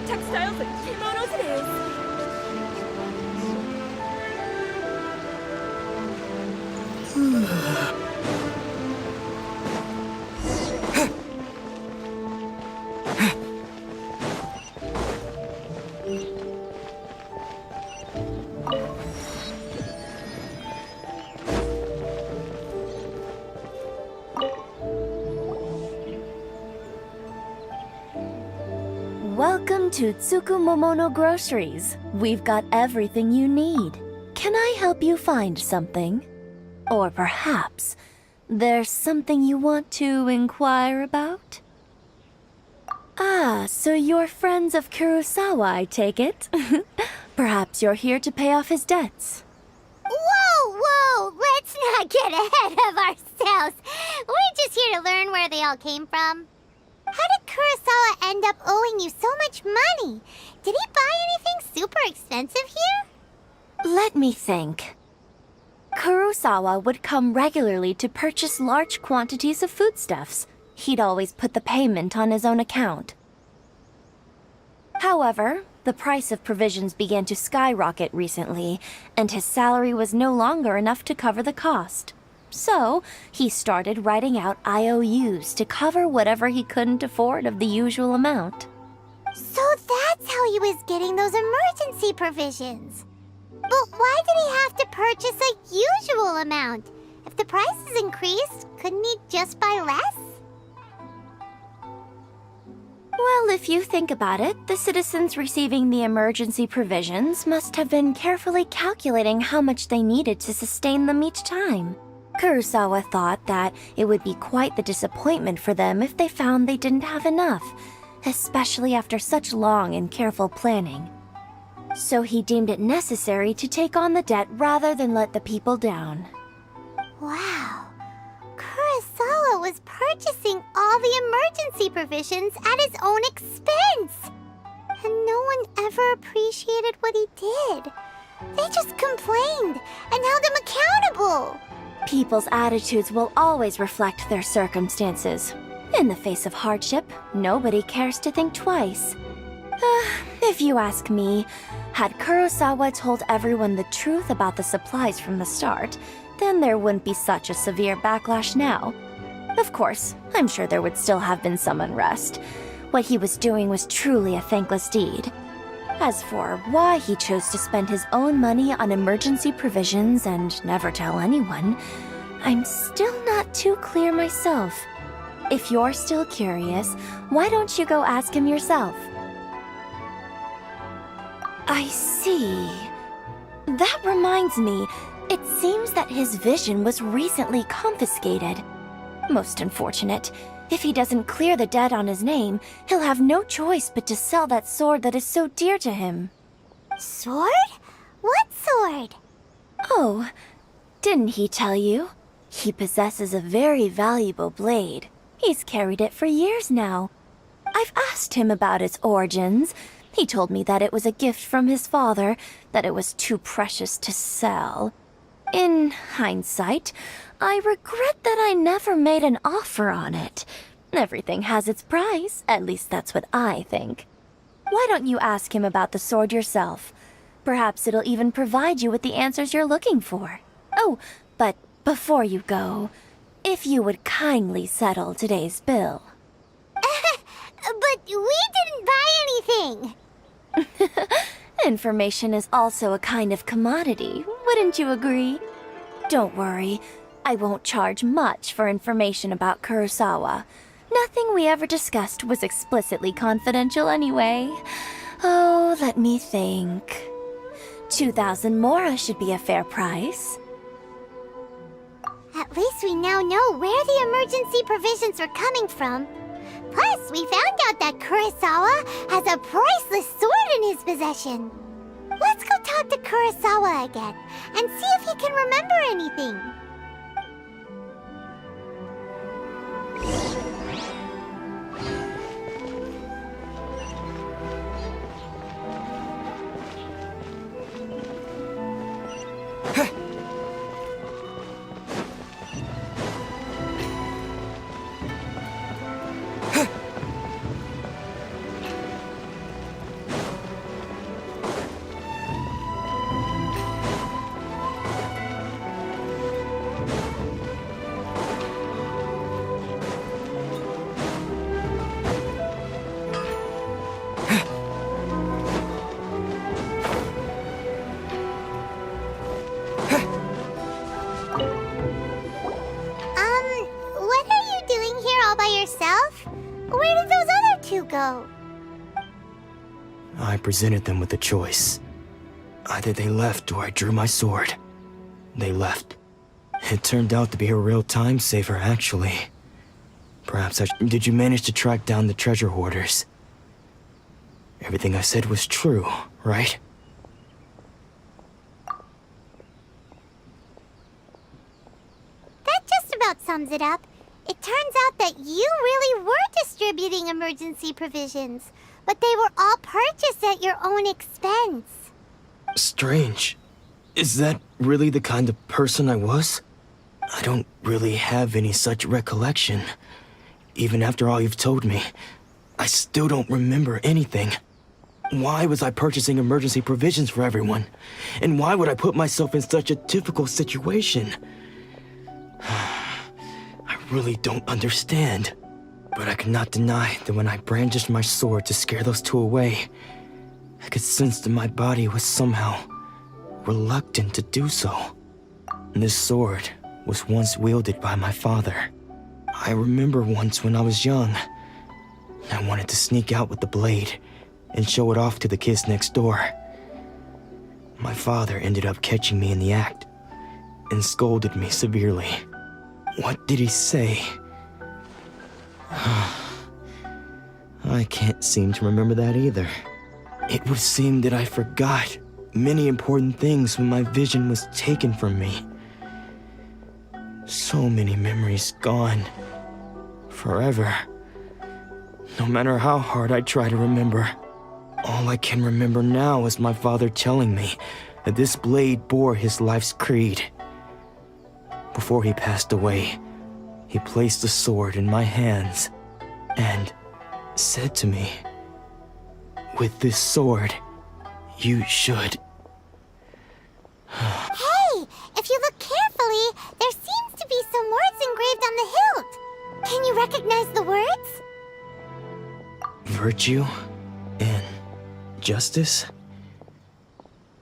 Textiles and kimonos it is! Welcome to Tsukumomono Groceries. We've got everything you need. Can I help you find something? Or perhaps there's something you want to inquire about? Ah, so you're friends of Kurosawa, I take it? Perhaps you're here to pay off his debts. Whoa! Let's not get ahead of ourselves. We're just here to learn where they all came from. How did Kurosawa end up owing you so much money? Did he buy anything super expensive here? Let me think. Kurosawa would come regularly to purchase large quantities of foodstuffs. He'd always put the payment on his own account. However, the price of provisions began to skyrocket recently, and his salary was no longer enough to cover the cost. So, he started writing out IOUs to cover whatever he couldn't afford of the usual amount. So that's how he was getting those emergency provisions. But why did he have to purchase a usual amount? If the prices increased, couldn't he just buy less? Well, if you think about it, the citizens receiving the emergency provisions must have been carefully calculating how much they needed to sustain them each time. Kurosawa thought that it would be quite the disappointment for them if they found they didn't have enough, especially after such long and careful planning. So he deemed it necessary to take on the debt rather than let the people down. Wow. Kurosawa was purchasing all the emergency provisions at his own expense. And no one ever appreciated what he did. They just complained and held him accountable. People's attitudes will always reflect their circumstances. In the face of hardship, nobody cares to think twice. If you ask me, had Kurosawa told everyone the truth about the supplies from the start, then there wouldn't be such a severe backlash now. Of course, I'm sure there would still have been some unrest. What he was doing was truly a thankless deed. As for why he chose to spend his own money on emergency provisions and never tell anyone, I'm still not too clear myself. If you're still curious, why don't you go ask him yourself? I see. That reminds me, it seems that his vision was recently confiscated. Most unfortunate. If he doesn't clear the debt on his name, he'll have no choice but to sell that sword that is so dear to him. Sword? What sword? Oh, didn't he tell you? He possesses a very valuable blade. He's carried it for years now. I've asked him about its origins. He told me that it was a gift from his father, that it was too precious to sell. In hindsight, I regret that I never made an offer on it. Everything has its price, at least that's what I think. Why don't you ask him about the sword yourself? Perhaps it'll even provide you with the answers you're looking for. Oh, but before you go, if you would kindly settle today's bill. But we didn't buy anything. Information is also a kind of commodity, wouldn't you agree? Don't worry, I won't charge much for information about Kurosawa. Nothing we ever discussed was explicitly confidential anyway. Oh, let me think. 2,000 mora should be a fair price. At least we now know where the emergency provisions were coming from. Plus, we found out that Kurosawa has a priceless sword in his possession. Let's go talk to Kurosawa again and see if he can remember anything. What are you doing here all by yourself? Where did those other two go? I presented them with a choice. Either they left or I drew my sword. They left. It turned out to be a real time saver, actually. Perhaps Did you manage to track down the treasure hoarders? Everything I said was true, right? That just about sums it up. It turns out that you really were distributing emergency provisions, but they were all purchased at your own expense. Strange. Is that really the kind of person I was? I don't really have any such recollection. Even after all you've told me, I still don't remember anything. Why was I purchasing emergency provisions for everyone? And why would I put myself in such a difficult situation? I really don't understand. But I cannot deny that when I brandished my sword to scare those two away, I could sense that my body was somehow reluctant to do so. This sword was once wielded by my father. I remember once when I was young, I wanted to sneak out with the blade and show it off to the kids next door. My father ended up catching me in the act and scolded me severely. What did he say? I can't seem to remember that either. It would seem that I forgot many important things when my vision was taken from me. So many memories gone. Forever. No matter how hard I try to remember, all I can remember now is my father telling me that this blade bore his life's creed. Before he passed away, he placed the sword in my hands and said to me, "With this sword, you should..." Hey! If you look carefully, there seems to be some words engraved on the hilt. Can you recognize the words? Virtue and justice?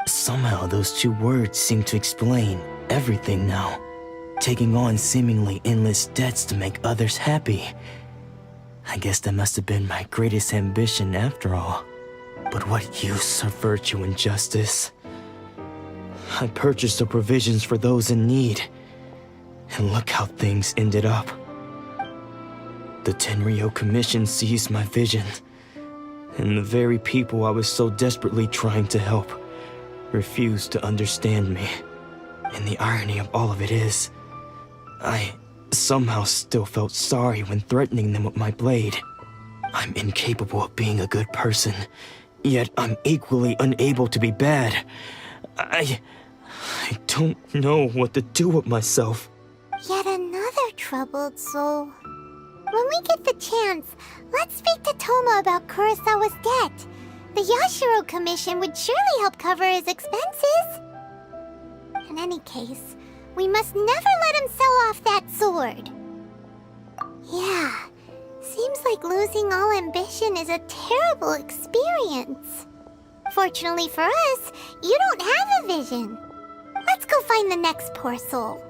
Somehow those two words seem to explain everything now. Taking on seemingly endless debts to make others happy. I guess that must have been my greatest ambition after all. But what use of virtue and justice? I purchased the provisions for those in need. And look how things ended up. The Tenryo Commission seized my vision. And the very people I was so desperately trying to help refused to understand me. And the irony of all of it is, I somehow still felt sorry when threatening them with my blade. I'm incapable of being a good person, yet I'm equally unable to be bad. I don't know what to do with myself. Yet another troubled soul. When we get the chance, let's speak to Toma about Kurosawa's debt. The Yashiro Commission would surely help cover his expenses. In any case, we must never let him sell off that sword. Yeah, seems like losing all ambition is a terrible experience. Fortunately for us, you don't have a vision. Let's go find the next poor soul.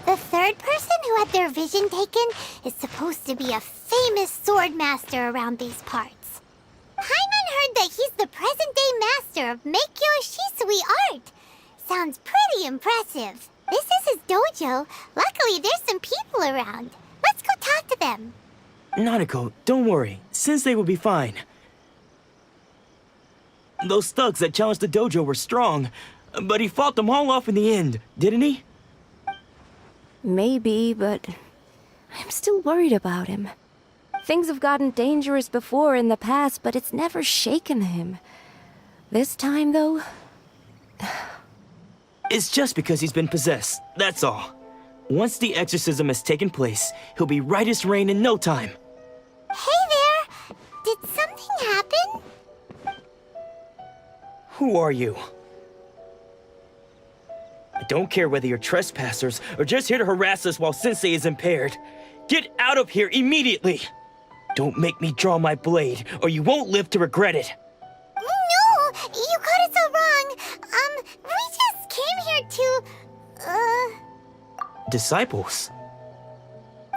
The third person who had their vision taken is supposed to be a famous sword master around these parts. Paimon heard that he's the present-day master of Meikyo Shisui art. Sounds pretty impressive. This is his dojo. Luckily, there's some people around. Let's go talk to them. Nanako, don't worry. Sensei will be fine. Those thugs that challenged the dojo were strong, but he fought them all off in the end, didn't he? Maybe, but I'm still worried about him. Things have gotten dangerous before in the past, but it's never shaken him. This time, though... It's just because he's been possessed, that's all. Once the exorcism has taken place, he'll be right as rain in no time. Hey there! Did something happen? Who are you? I don't care whether you're trespassers or just here to harass us while Sensei is impaired. Get out of here immediately! Don't make me draw my blade, or you won't live to regret it. No! You got it so wrong. We just came here to... Disciples?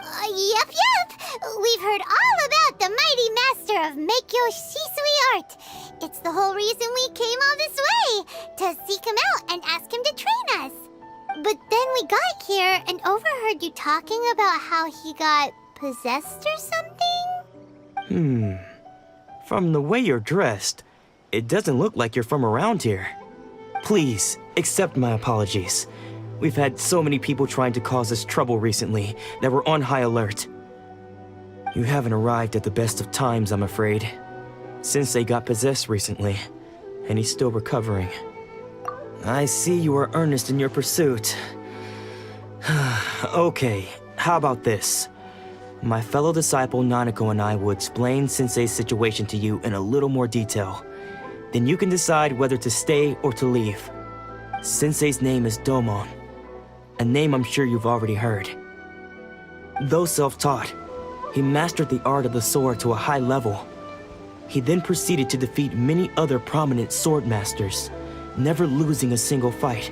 Yep. We've heard all about the mighty master of Meikyo Shisui art. It's the whole reason we came all this way, to seek him out and ask him to train us. But then we got here and overheard you talking about how he got possessed or something? From the way you're dressed, it doesn't look like you're from around here. Please, accept my apologies. We've had so many people trying to cause us trouble recently that we're on high alert. You haven't arrived at the best of times, I'm afraid. Sensei got possessed recently, and he's still recovering. I see you are earnest in your pursuit. Okay, how about this? My fellow disciple Nanako and I will explain Sensei's situation to you in a little more detail. Then you can decide whether to stay or to leave. Sensei's name is Domon, a name I'm sure you've already heard. Though self-taught, he mastered the art of the sword to a high level. He then proceeded to defeat many other prominent sword masters, never losing a single fight.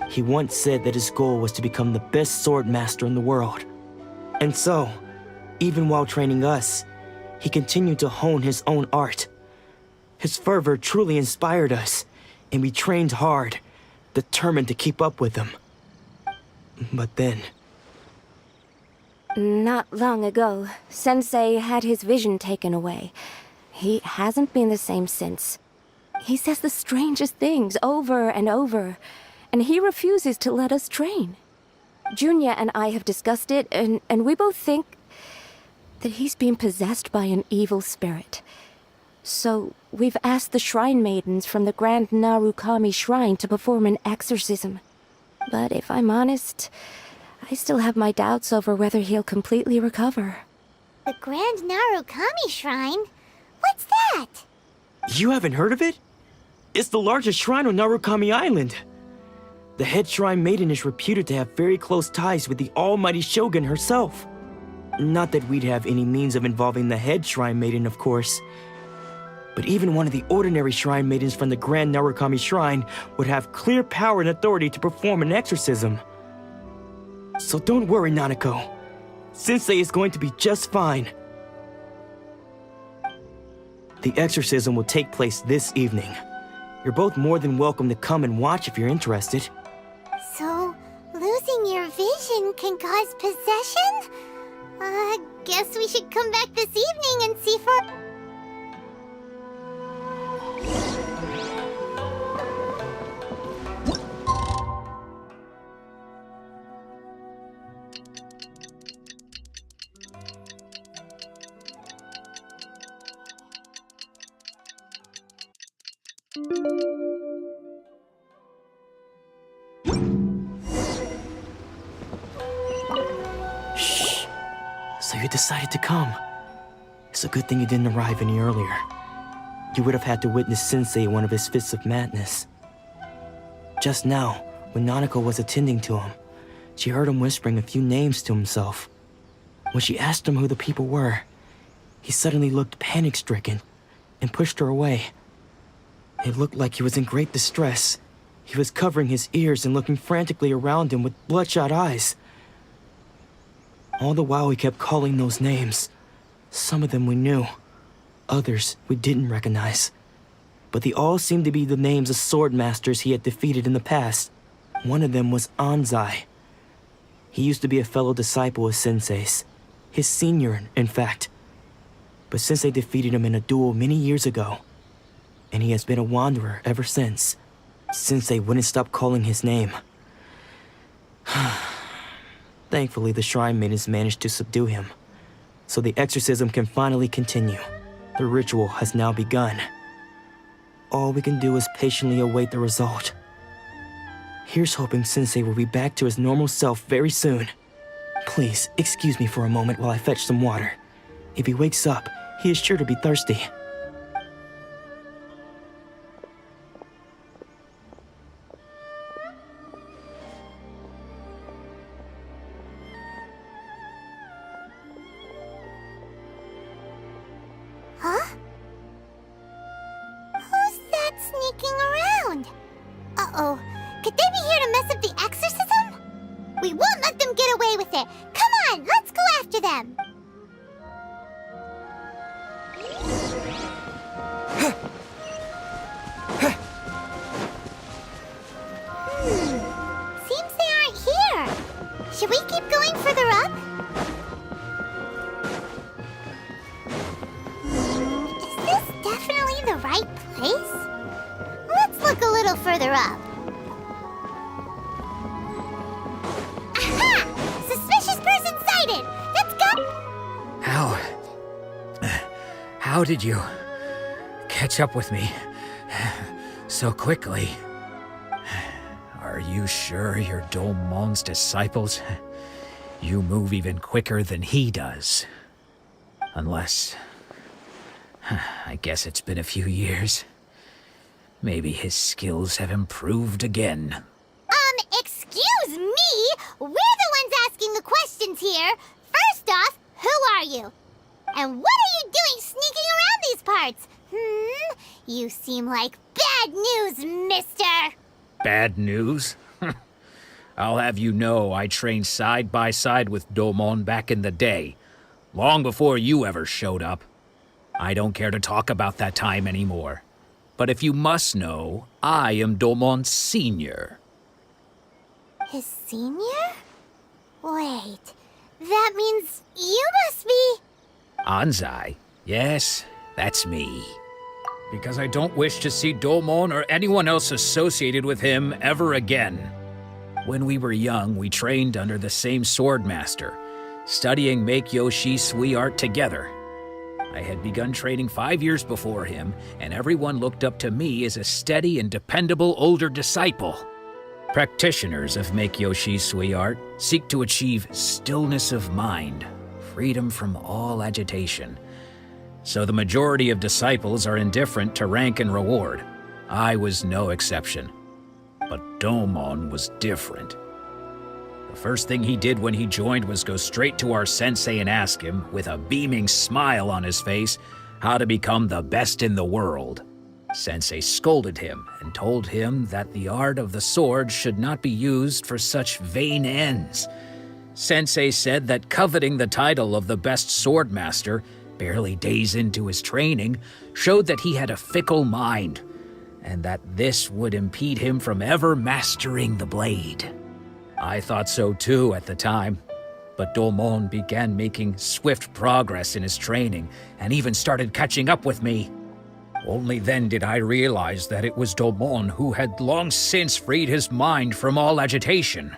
He once said that his goal was to become the best sword master in the world. And so, even while training us, he continued to hone his own art. His fervor truly inspired us, and we trained hard, determined to keep up with him. But then... Not long ago, Sensei had his vision taken away. He hasn't been the same since. He says the strangest things over and over, and he refuses to let us train. Junya and I have discussed it, and we both think that he's been possessed by an evil spirit. So we've asked the shrine maidens from the Grand Narukami Shrine to perform an exorcism. But if I'm honest, I still have my doubts over whether he'll completely recover. The Grand Narukami Shrine? What's that? You haven't heard of it? It's the largest shrine on Narukami Island. The head shrine maiden is reputed to have very close ties with the almighty Shogun herself. Not that we'd have any means of involving the head shrine maiden, of course. But even one of the ordinary shrine maidens from the Grand Narukami Shrine would have clear power and authority to perform an exorcism. So don't worry, Nanako. Sensei is going to be just fine. The exorcism will take place this evening. You're both more than welcome to come and watch if you're interested. So, losing your vision can cause possession? Guess we should come back this evening and see for... So you decided to come. It's a good thing you didn't arrive any earlier. You would have had to witness Sensei in one of his fits of madness. Just now, when Nanako was attending to him, she heard him whispering a few names to himself. When she asked him who the people were, he suddenly looked panic-stricken and pushed her away. It looked like he was in great distress. He was covering his ears and looking frantically around him with bloodshot eyes. All the while he kept calling those names. Some of them we knew, others we didn't recognize. But they all seemed to be the names of sword masters he had defeated in the past. One of them was Anzai. He used to be a fellow disciple of Sensei's. His senior, in fact. But Sensei defeated him in a duel many years ago, and he has been a wanderer ever since. Sensei wouldn't stop calling his name. Thankfully, the shrine maidens managed to subdue him, so the exorcism can finally continue. The ritual has now begun. All we can do is patiently await the result. Here's hoping Sensei will be back to his normal self very soon. Please, excuse me for a moment while I fetch some water. If he wakes up, he is sure to be thirsty. Huh? Who's that sneaking around? Uh-oh. Could they be here to mess up the exorcism? We won't let them get away with it. Come on, let's go after them. Seems they aren't here. Should we keep going further up? Is this definitely the right place? Let's look a little further up. Aha! Suspicious person sighted! Let's go! How did you catch up with me so quickly? Are you sure you're Domon's disciples? You move even quicker than he does. Unless... I guess it's been a few years. Maybe his skills have improved again. Excuse me? We're the ones asking the questions here. First off, who are you? And what are you doing sneaking around these parts? You seem like bad news, mister. Bad news? I'll have you know I trained side by side with Domon back in the day, long before you ever showed up. I don't care to talk about that time anymore. But if you must know, I am Domon's senior. His senior? Wait, that means you must be... Anzai? Yes, that's me. Because I don't wish to see Domon or anyone else associated with him ever again. When we were young, we trained under the same sword master, studying Make-Yoshi Sui art together. I had begun training 5 years before him, and everyone looked up to me as a steady and dependable older disciple. Practitioners of Make-Yoshi Sui art seek to achieve stillness of mind, freedom from all agitation. So the majority of disciples are indifferent to rank and reward. I was no exception. But Domon was different. The first thing he did when he joined was go straight to our sensei and ask him, with a beaming smile on his face, how to become the best in the world. Sensei scolded him and told him that the art of the sword should not be used for such vain ends. Sensei said that coveting the title of the best sword master, barely days into his training, showed that he had a fickle mind, and that this would impede him from ever mastering the blade. I thought so too at the time, but Domon began making swift progress in his training and even started catching up with me. Only then did I realize that it was Domon who had long since freed his mind from all agitation.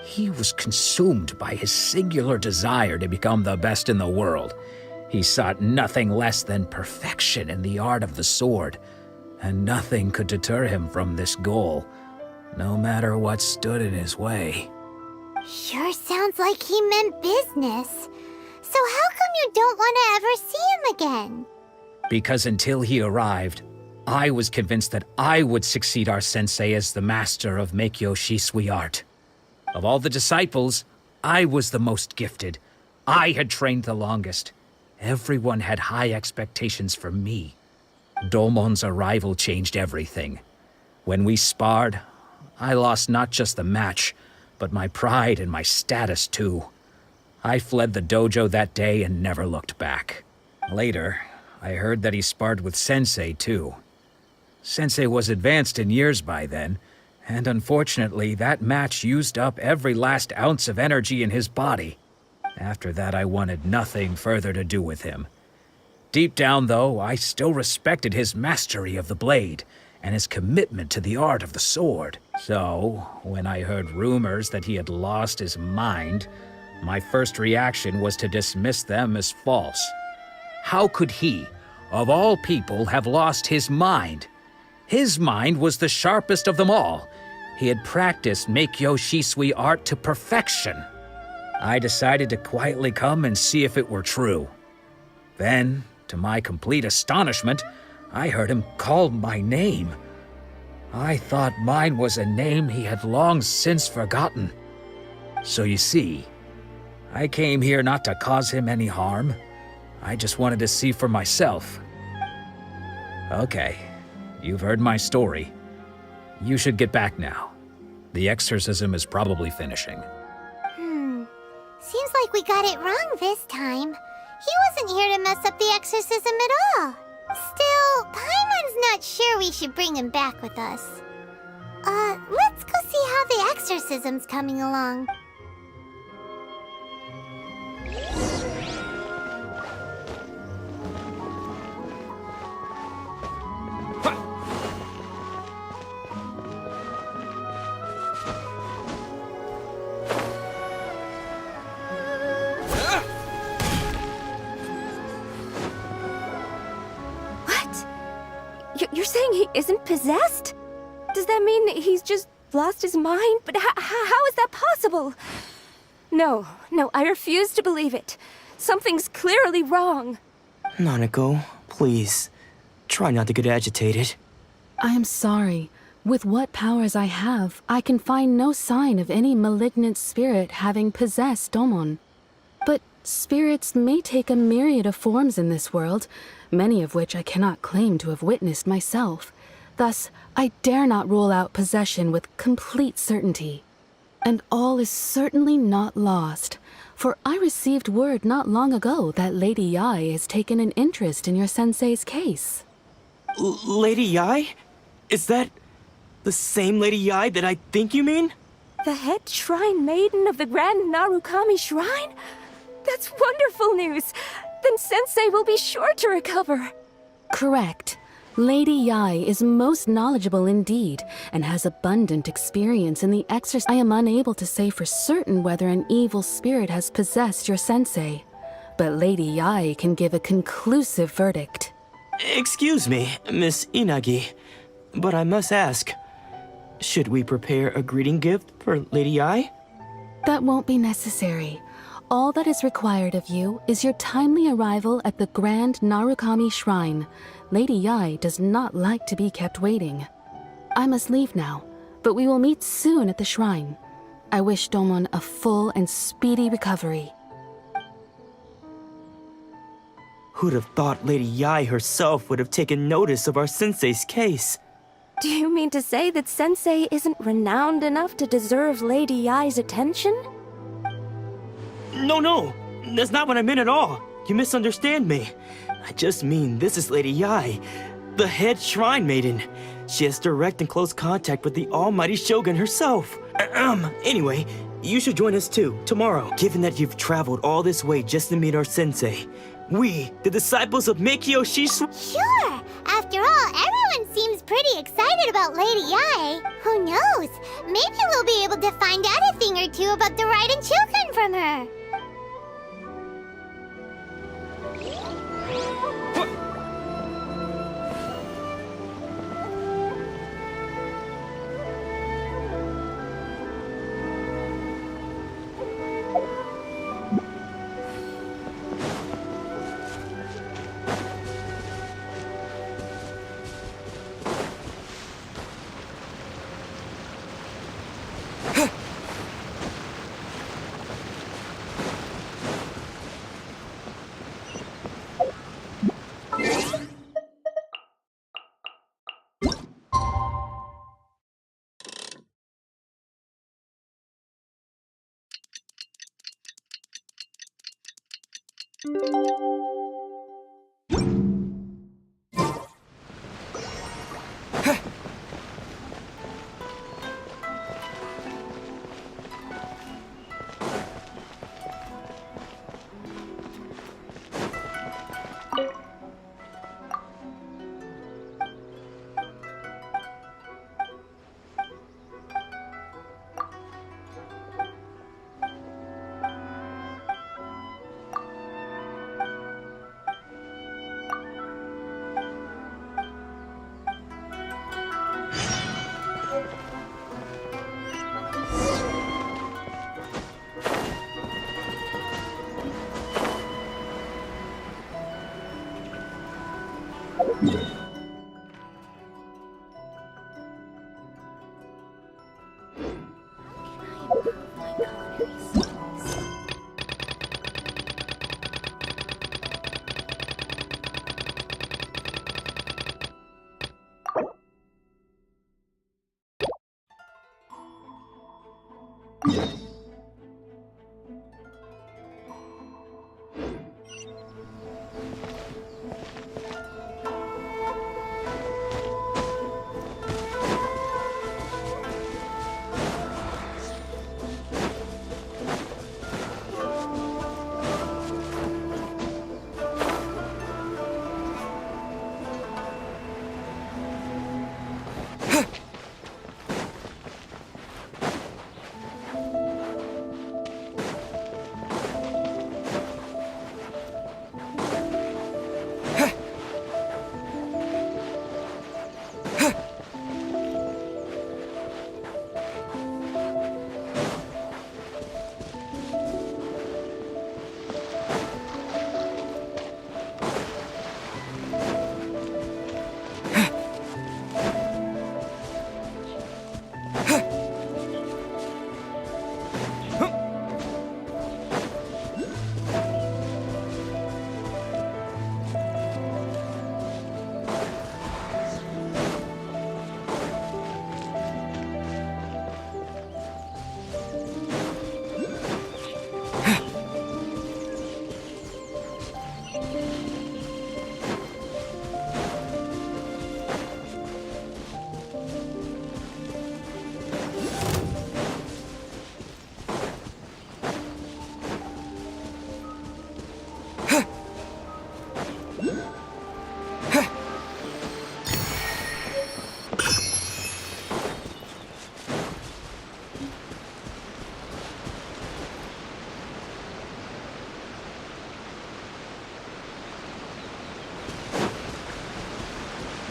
He was consumed by his singular desire to become the best in the world. He sought nothing less than perfection in the art of the sword, and nothing could deter him from this goal, no matter what stood in his way. Sure sounds like he meant business. So how come you don't want to ever see him again? Because until he arrived, I was convinced that I would succeed our sensei as the master of Meikyo Shisui art. Of all the disciples, I was the most gifted. I had trained the longest. Everyone had high expectations for me. Domon's arrival changed everything. When we sparred, I lost not just the match, but my pride and my status too. I fled the dojo that day and never looked back. Later, I heard that he sparred with Sensei too. Sensei was advanced in years by then, and unfortunately that match used up every last ounce of energy in his body. After that I wanted nothing further to do with him. Deep down though, I still respected his mastery of the blade, and his commitment to the art of the sword. So, when I heard rumors that he had lost his mind, my first reaction was to dismiss them as false. How could he, of all people, have lost his mind? His mind was the sharpest of them all. He had practiced Meikyo Shisui art to perfection. I decided to quietly come and see if it were true. Then, to my complete astonishment, I heard him call my name. I thought mine was a name he had long since forgotten. So you see, I came here not to cause him any harm. I just wanted to see for myself. Okay, you've heard my story. You should get back now. The exorcism is probably finishing. Seems like we got it wrong this time. He wasn't here to mess up the exorcism at all. Still, Paimon's not sure we should bring him back with us. Let's go see how the exorcism's coming along. You're saying he isn't possessed? Does that mean he's just lost his mind? But how is that possible? No, I refuse to believe it. Something's clearly wrong. Nanako, please, try not to get agitated. I am sorry. With what powers I have, I can find no sign of any malignant spirit having possessed Domon. But spirits may take a myriad of forms in this world, many of which I cannot claim to have witnessed myself. Thus, I dare not rule out possession with complete certainty. And all is certainly not lost, for I received word not long ago that Lady Yae has taken an interest in your sensei's case. Lady Yae? Is that the same Lady Yae that I think you mean? The head shrine maiden of the Grand Narukami Shrine? That's wonderful news! Then Sensei will be sure to recover. Correct. Lady Yae is most knowledgeable indeed, and has abundant experience in the exorcism. I am unable to say for certain whether an evil spirit has possessed your sensei, but Lady Yae can give a conclusive verdict. Excuse me, Miss Inagi, but I must ask, should we prepare a greeting gift for Lady Yae? That won't be necessary. All that is required of you is your timely arrival at the Grand Narukami Shrine. Lady Yae does not like to be kept waiting. I must leave now, but we will meet soon at the shrine. I wish Domon a full and speedy recovery. Who'd have thought Lady Yae herself would have taken notice of our sensei's case? Do you mean to say that Sensei isn't renowned enough to deserve Lady Yae's attention? No, that's not what I meant at all. You misunderstand me. I just mean this is Lady Yae, the head shrine maiden. She has direct and close contact with the almighty Shogun herself. Anyway, you should join us too, tomorrow. Given that you've traveled all this way just to meet our sensei, we, the disciples of Meikyo Shisui... Sure! After all, everyone seems pretty excited about Lady Yae. Who knows? Maybe we'll be able to find out a thing or two about the Raiden Shogun from her.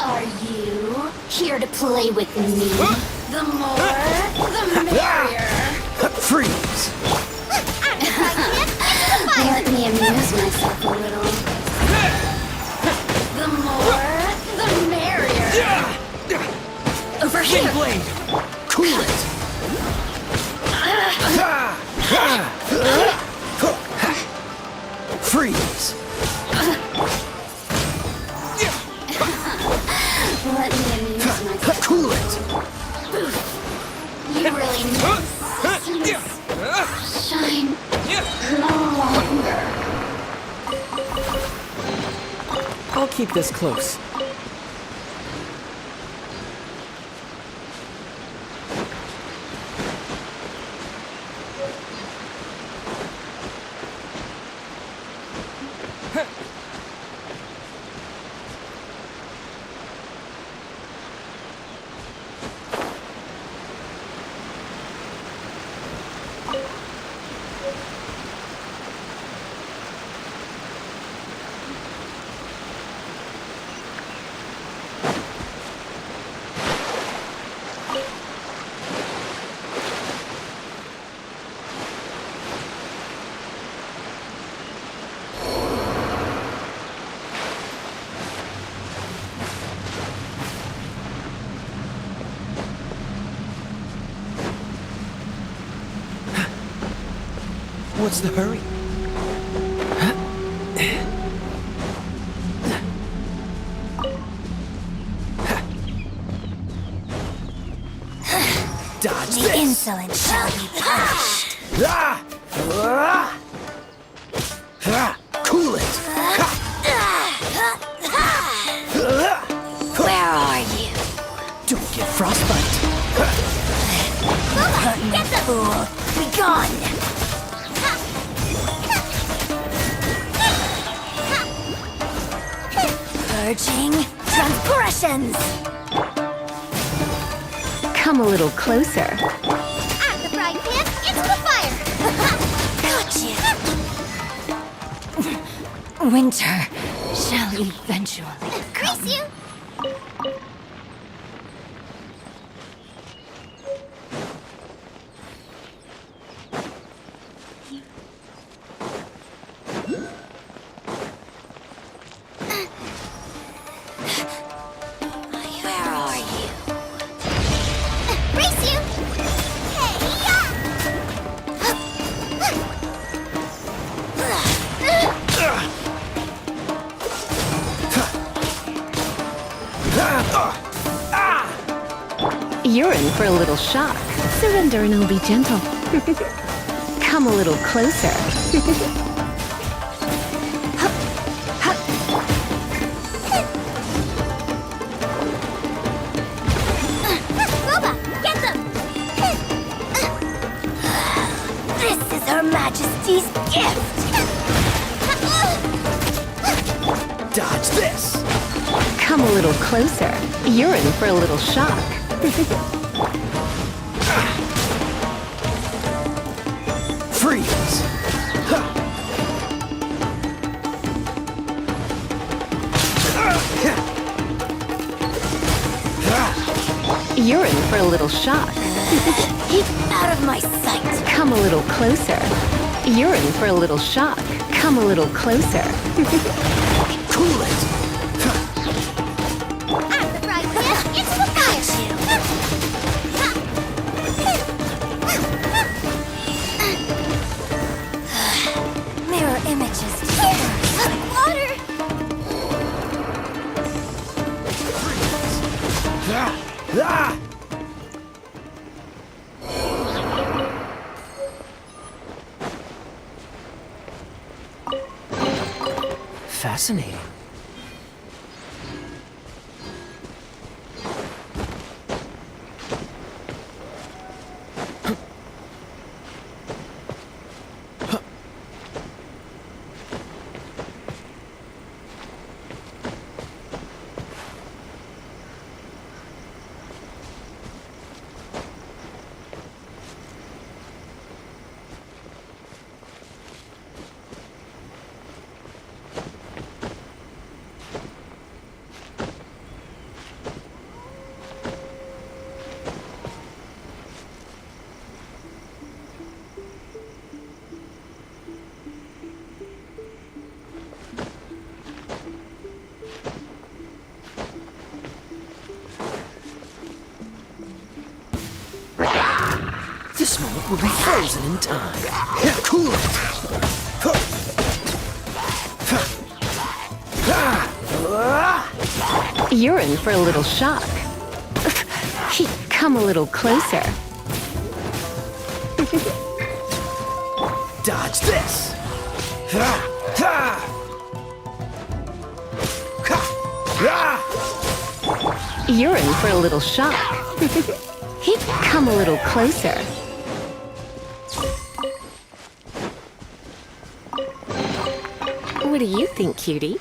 Are you here to play with me? The more, the merrier. Freeze! Let me amuse myself a little. The more, the merrier. Over here. Blade! Cool it! Freeze! Let me amuse myself. Cool it! You really need shine no longer. I'll keep this close. What's the hurry? Dodge The this! insolent shall be punished. Cool it! Where are you? Don't get frostbite! Get the fool! Be gone! Purging transgressions! Come a little closer. At the frying pan, into the fire! Gotcha! Winter shall eventually Grease you! Where are you? Grease you! You're in for a little shock. Surrender and I'll be gentle. Come a little closer. Boba, get them! This is Her Majesty's gift! Dodge this! Come a little closer. You're in for a little shock. Freeze! You're in for a little shock. Keep out of my sight! Come a little closer. You're in for a little shock. Come a little closer. Cool it! At the frying pan, into the fire! Mirror images. Water! Fascinating. This moment will be frozen in time. Cool it! You're in for a little shock. Come a little closer. Dodge this! You're in for a little shock. Come a little closer. What do you think, cutie?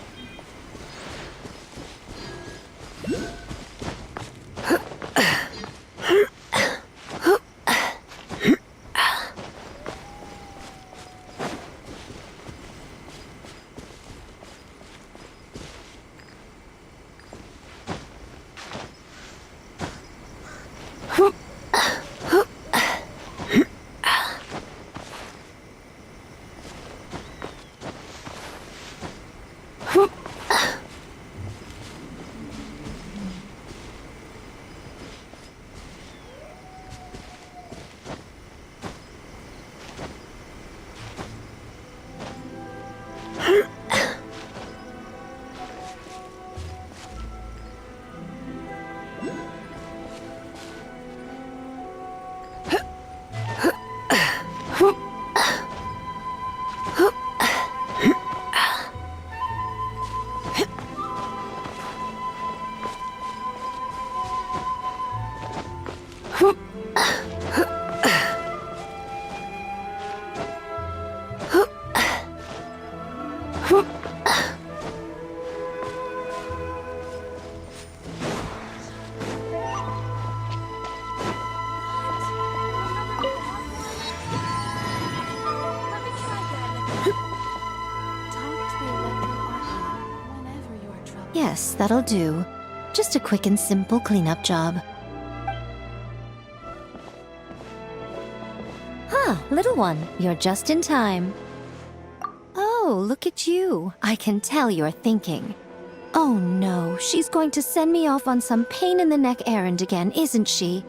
Yes, that'll do. Just a quick and simple cleanup job. Ah, little one, you're just in time. Oh, look at you. I can tell you're thinking. Oh no, she's going to send me off on some pain-in-the-neck errand again, isn't she?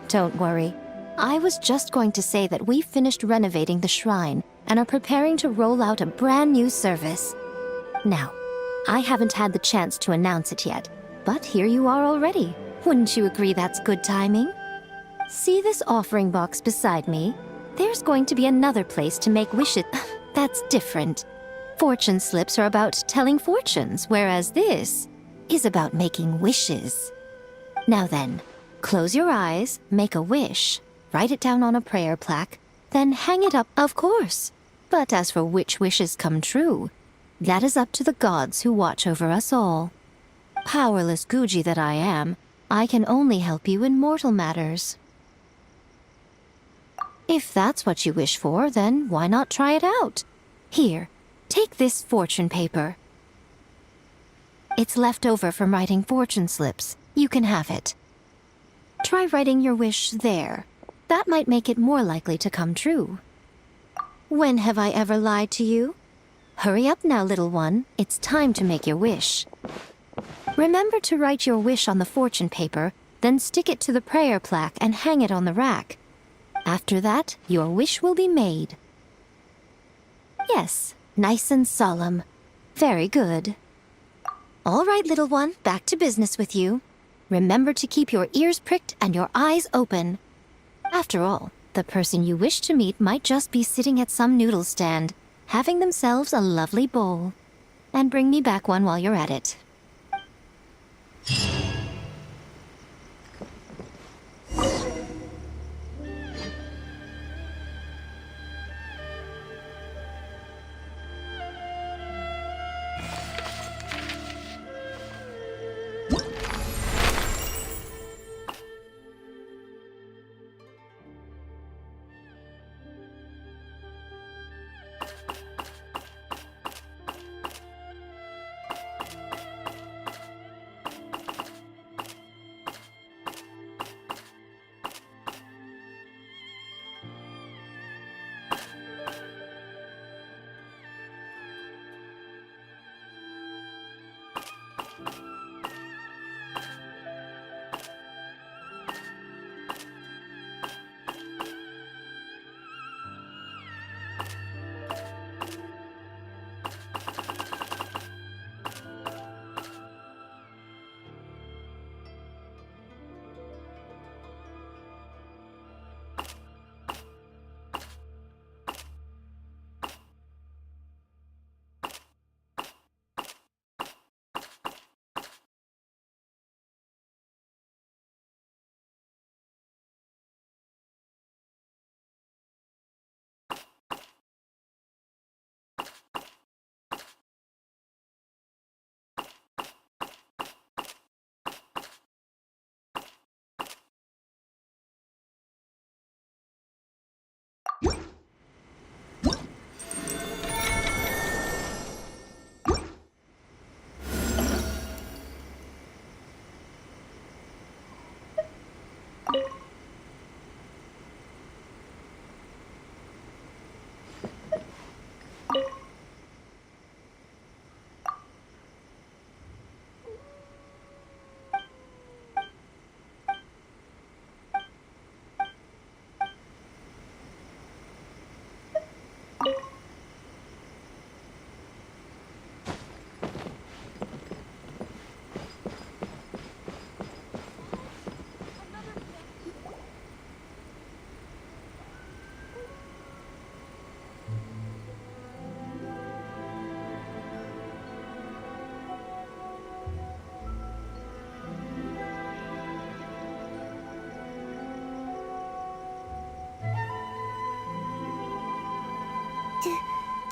Don't worry. I was just going to say that we finished renovating the shrine and are preparing to roll out a brand new service. Now, I haven't had the chance to announce it yet, but here you are already. Wouldn't you agree that's good timing? See this offering box beside me? There's going to be another place to make wishes. That's different. Fortune slips are about telling fortunes, whereas this is about making wishes. Now then, close your eyes, make a wish, write it down on a prayer plaque, then hang it up, of course. But as for which wishes come true, that is up to the gods who watch over us all. Powerless Guji that I am, I can only help you in mortal matters. If that's what you wish for, then why not try it out? Here, take this fortune paper. It's left over from writing fortune slips. You can have it. Try writing your wish there. That might make it more likely to come true. When have I ever lied to you? Hurry up now, little one. It's time to make your wish. Remember to write your wish on the fortune paper, then stick it to the prayer plaque and hang it on the rack. After that, your wish will be made. Yes, nice and solemn. Very good. All right, little one, back to business with you. Remember to keep your ears pricked and your eyes open. After all, the person you wish to meet might just be sitting at some noodle stand, having themselves a lovely bowl. And bring me back one while you're at it.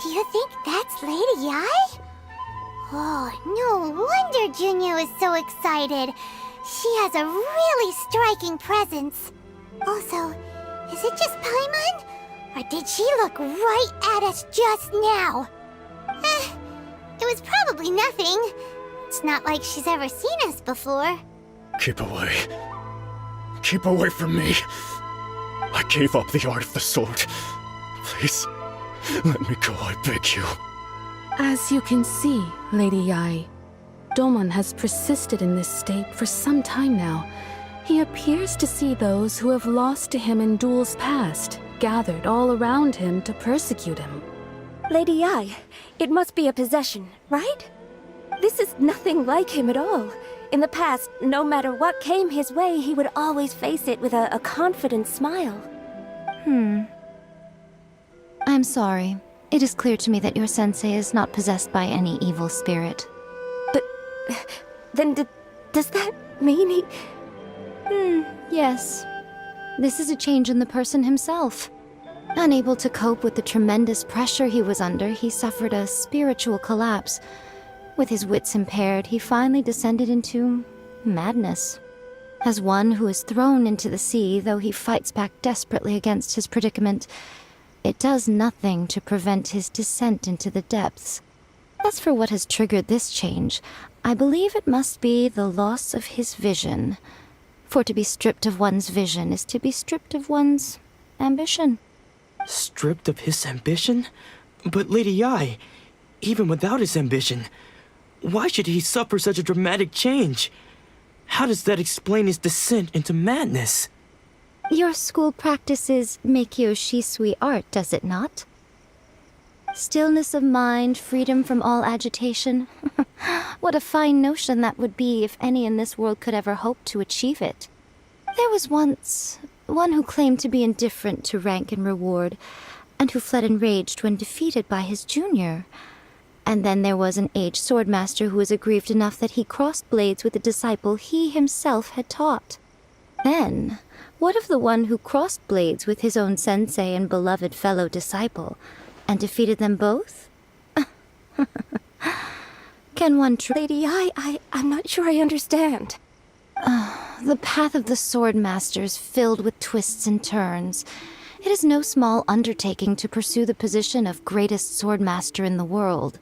Do you think that's Lady Ai? Oh, no wonder Junya is so excited. She has a really striking presence. Also, is it just Paimon? Or did she look right at us just now? It was probably nothing. It's not like she's ever seen us before. Keep away. Keep away from me. I gave up the art of the sword. Please, let me go, I beg you. As you can see, Lady Yai, Domon has persisted in this state for some time now. He appears to see those who have lost to him in duels past, gathered all around him to persecute him. Lady Yai, it must be a possession, right? This is nothing like him at all. In the past, no matter what came his way, he would always face it with a confident smile. I'm sorry. It is clear to me that your sensei is not possessed by any evil spirit. But then does that mean he... Yes. This is a change in the person himself. Unable to cope with the tremendous pressure he was under, he suffered a spiritual collapse. With his wits impaired, he finally descended into madness. As one who is thrown into the sea, though he fights back desperately against his predicament, it does nothing to prevent his descent into the depths. As for what has triggered this change, I believe it must be the loss of his vision. For to be stripped of one's vision is to be stripped of one's ambition. Stripped of his ambition? But Lady Yai, even without his ambition, why should he suffer such a dramatic change? How does that explain his descent into madness? Your school practices Meikyo Shisui art, does it not? Stillness of mind, freedom from all agitation. What a fine notion that would be if any in this world could ever hope to achieve it. There was once one who claimed to be indifferent to rank and reward, and who fled enraged when defeated by his junior. And then there was an aged swordmaster who was aggrieved enough that he crossed blades with a disciple he himself had taught. Then, what of the one who crossed blades with his own sensei and beloved fellow disciple, and defeated them both? Can one Lady Yai, I'm not sure I understand. The path of the swordmaster is filled with twists and turns. It is no small undertaking to pursue the position of greatest swordmaster in the world.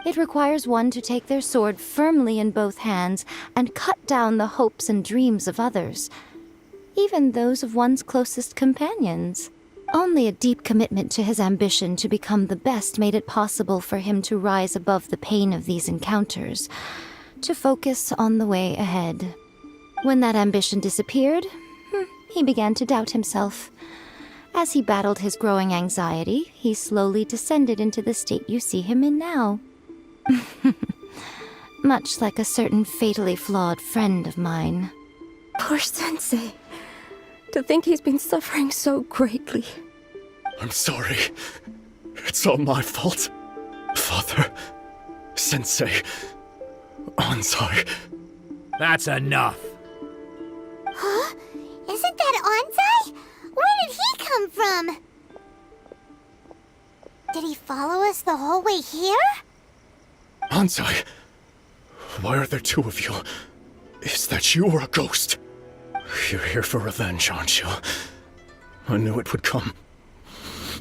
It requires one to take their sword firmly in both hands and cut down the hopes and dreams of others, even those of one's closest companions. Only a deep commitment to his ambition to become the best made it possible for him to rise above the pain of these encounters, to focus on the way ahead. When that ambition disappeared, he began to doubt himself. As he battled his growing anxiety, he slowly descended into the state you see him in now. Much like a certain fatally flawed friend of mine. Poor Sensei. To think he's been suffering so greatly. I'm sorry. It's all my fault. Father, Sensei, Anzai. That's enough. Huh? Isn't that Anzai? Where did he come from? Did he follow us the whole way here? Anzai, why are there two of you? Is that you or a ghost? You're here for revenge, aren't you? I knew it would come.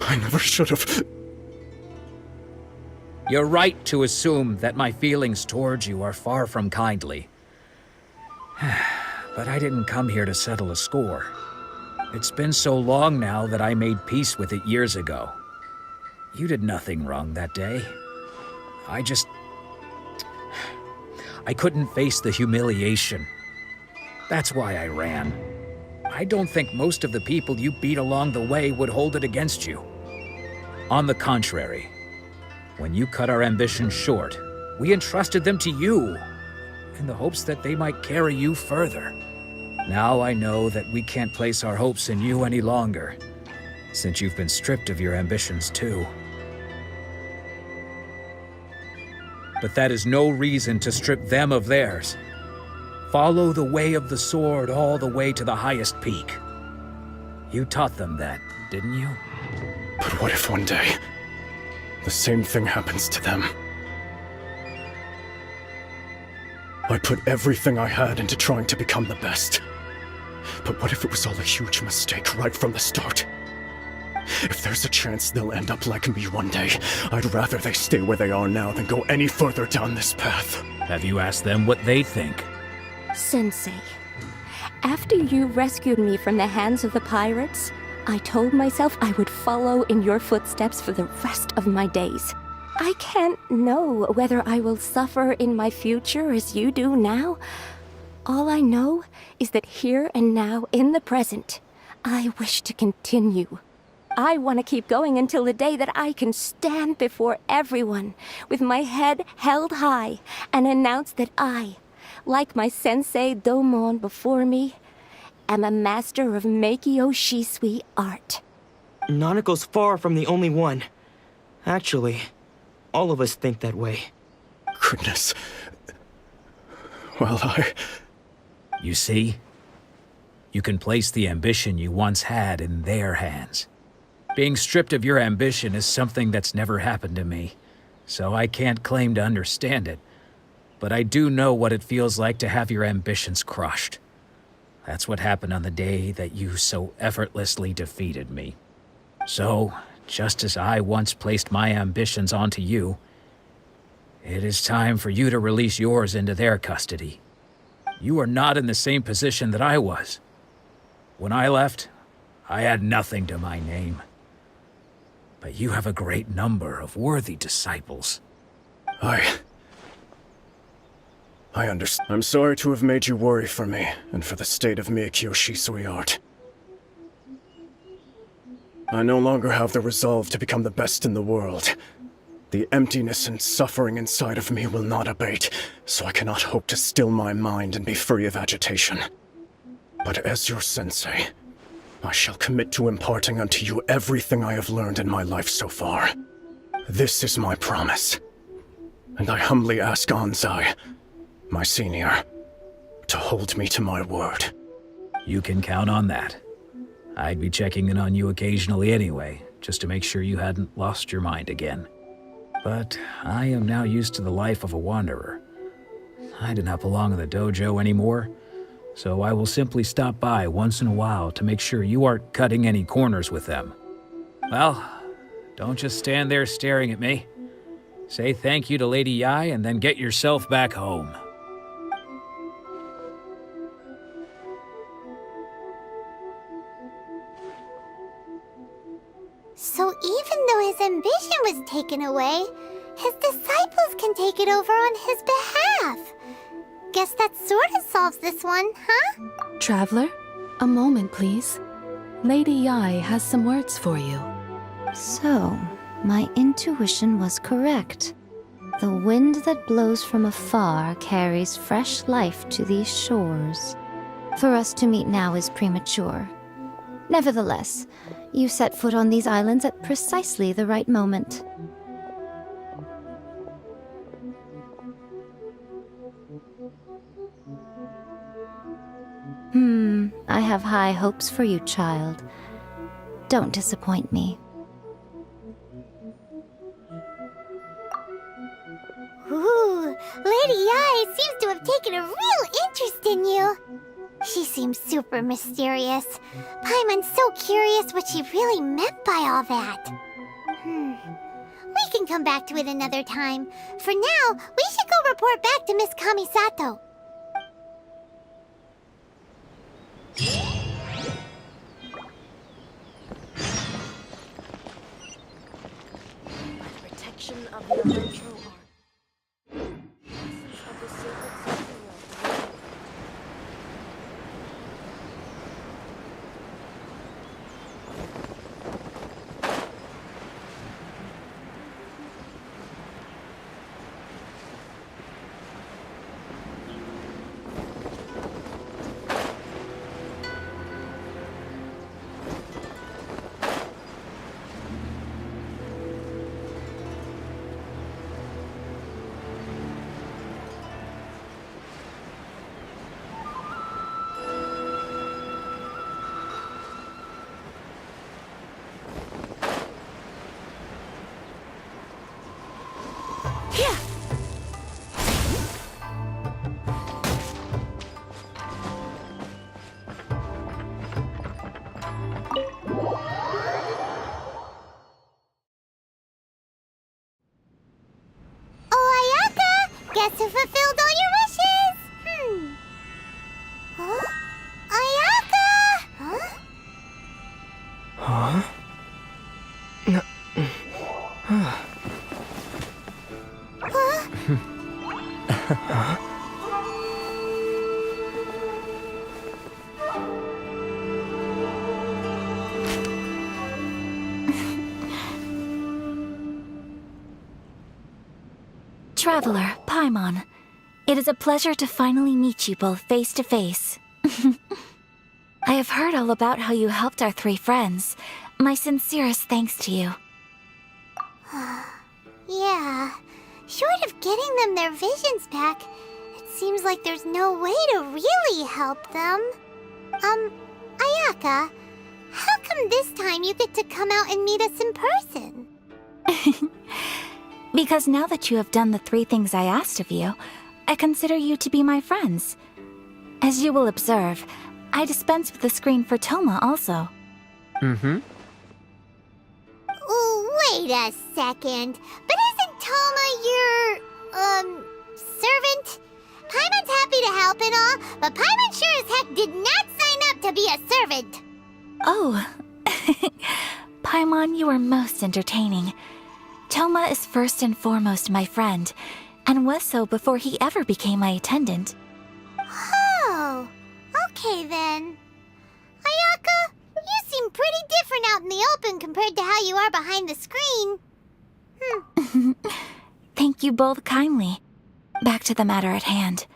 I never should have. You're right to assume that my feelings towards you are far from kindly. But I didn't come here to settle a score. It's been so long now that I made peace with it years ago. You did nothing wrong that day. I couldn't face the humiliation. That's why I ran. I don't think most of the people you beat along the way would hold it against you. On the contrary, when you cut our ambitions short, we entrusted them to you, in the hopes that they might carry you further. Now I know that we can't place our hopes in you any longer, since you've been stripped of your ambitions too. But that is no reason to strip them of theirs. Follow the way of the sword all the way to the highest peak. You taught them that, didn't you? But what if one day, the same thing happens to them? I put everything I had into trying to become the best. But what if it was all a huge mistake right from the start? If there's a chance they'll end up like me one day, I'd rather they stay where they are now than go any further down this path. Have you asked them what they think? Sensei, after you rescued me from the hands of the pirates, I told myself I would follow in your footsteps for the rest of my days. I can't know whether I will suffer in my future as you do now. All I know is that here and now, in the present, I wish to continue. I want to keep going until the day that I can stand before everyone with my head held high and announce that I, like my sensei Domon before me, am a master of Meikyo Shisui art. Nanako's far from the only one. Actually, all of us think that way. Goodness. Well, You see? You can place the ambition you once had in their hands. Being stripped of your ambition is something that's never happened to me, so I can't claim to understand it. But I do know what it feels like to have your ambitions crushed. That's what happened on the day that you so effortlessly defeated me. So, just as I once placed my ambitions onto you, it is time for you to release yours into their custody. You are not in the same position that I was. When I left, I had nothing to my name. But you have a great number of worthy disciples. I understand. I'm sorry to have made you worry for me, and for the state of Meikyo Shisui art. I no longer have the resolve to become the best in the world. The emptiness and suffering inside of me will not abate, so I cannot hope to still my mind and be free of agitation. But as your sensei, I shall commit to imparting unto you everything I have learned in my life so far. This is my promise. And I humbly ask Anzai, my senior, to hold me to my word. You can count on that. I'd be checking in on you occasionally anyway, just to make sure you hadn't lost your mind again. But I am now used to the life of a wanderer. I do not belong in the dojo anymore, so I will simply stop by once in a while to make sure you aren't cutting any corners with them. Well, don't just stand there staring at me. Say thank you to Lady Yai and then get yourself back home. So even though his ambition was taken away, his disciples can take it over on his behalf. Guess that sort of solves this one, huh? Traveler, a moment, please. Lady Yai has some words for you. So, my intuition was correct. The wind that blows from afar carries fresh life to these shores. For us to meet now is premature. Nevertheless, you set foot on these islands at precisely the right moment. I have high hopes for you, child. Don't disappoint me. Ooh, Lady Yai seems to have taken a real interest in you. She seems super mysterious. Paimon's so curious what she really meant by all that. We can come back to it another time. For now, we should go report back to Miss Kamisato. Protection of the electro art. Guess who fulfilled all Traveler, Paimon. It is a pleasure to finally meet you both face to face. I have heard all about how you helped our 3 friends. My sincerest thanks to you. Yeah, short of getting them their visions back, it seems like there's no way to really help them. Ayaka, how come this time you get to come out and meet us in person? Because now that you have done the 3 things I asked of you, I consider you to be my friends. As you will observe, I dispense with the screen for Toma also. Ooh, wait a second. But isn't Toma your, servant? Paimon's happy to help and all, but Paimon sure as heck did not sign up to be a servant. Oh. Paimon, you are most entertaining. Toma is first and foremost my friend, and was so before he ever became my attendant. Oh, okay then. Ayaka, you seem pretty different out in the open compared to how you are behind the screen. Thank you both kindly. Back to the matter at hand.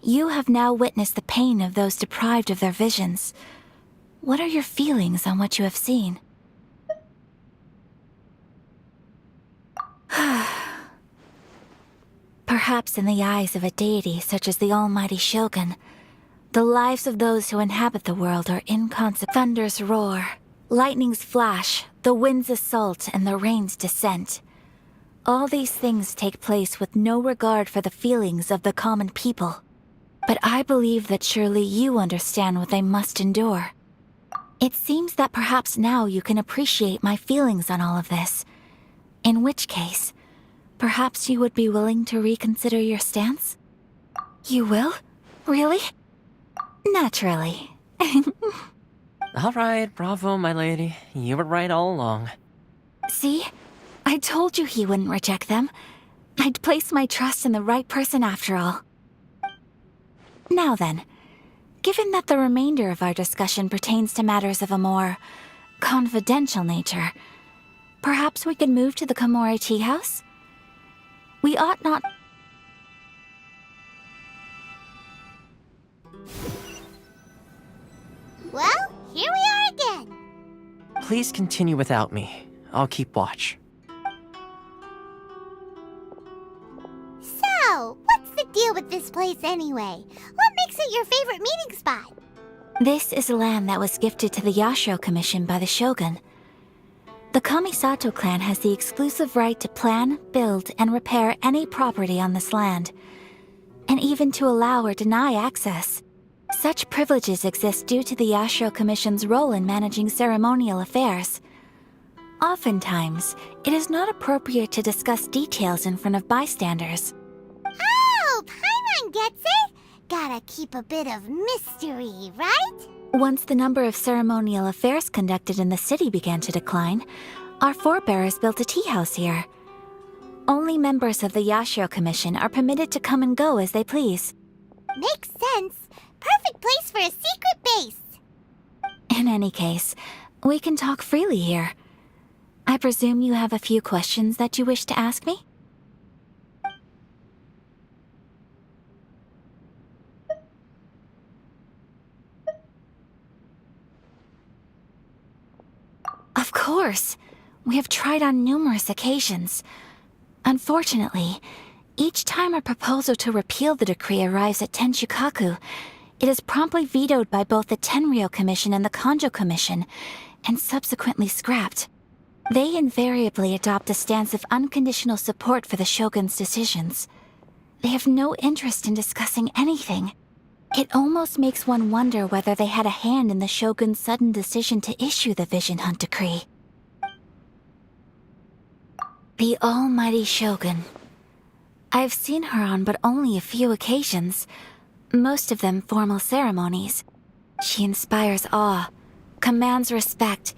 You have now witnessed the pain of those deprived of their visions. What are your feelings on what you have seen? Perhaps in the eyes of a deity such as the almighty Shogun, the lives of those who inhabit the world are inconsequential. Thunders roar, lightnings flash, the winds assault, and the rains descent. All these things take place with no regard for the feelings of the common people. But I believe that surely you understand what they must endure. It seems that perhaps now you can appreciate my feelings on all of this. In which case, perhaps you would be willing to reconsider your stance? You will? Really? Naturally. Alright, bravo, my lady. You were right all along. See? I told you he wouldn't reject them. I'd place my trust in the right person after all. Now then, given that the remainder of our discussion pertains to matters of a more confidential nature, perhaps we could move to the Komori tea house? We ought not... Well, here we are again. Please continue without me. I'll keep watch. So, what's the deal with this place anyway? What makes it your favorite meeting spot? This is land that was gifted to the Yashiro Commission by the Shogun. The Kamisato clan has the exclusive right to plan, build, and repair any property on this land, and even to allow or deny access. Such privileges exist due to the Yashiro Commission's role in managing ceremonial affairs. Oftentimes, it is not appropriate to discuss details in front of bystanders. Oh, Paimon gets it! Gotta keep a bit of mystery, right? Once the number of ceremonial affairs conducted in the city began to decline, our forebears built a tea house here. Only members of the Yashiro Commission are permitted to come and go as they please. Makes sense. Perfect place for a secret base. In any case, we can talk freely here. I presume you have a few questions that you wish to ask me? Of course. We have tried on numerous occasions. Unfortunately, each time a proposal to repeal the decree arrives at Tenshukaku, it is promptly vetoed by both the Tenryou Commission and the Kanjo Commission, and subsequently scrapped. They invariably adopt a stance of unconditional support for the Shogun's decisions. They have no interest in discussing anything. It almost makes one wonder whether they had a hand in the Shogun's sudden decision to issue the Vision Hunt Decree. The almighty Shogun. I've seen her on but only a few occasions, most of them formal ceremonies. She inspires awe, commands respect,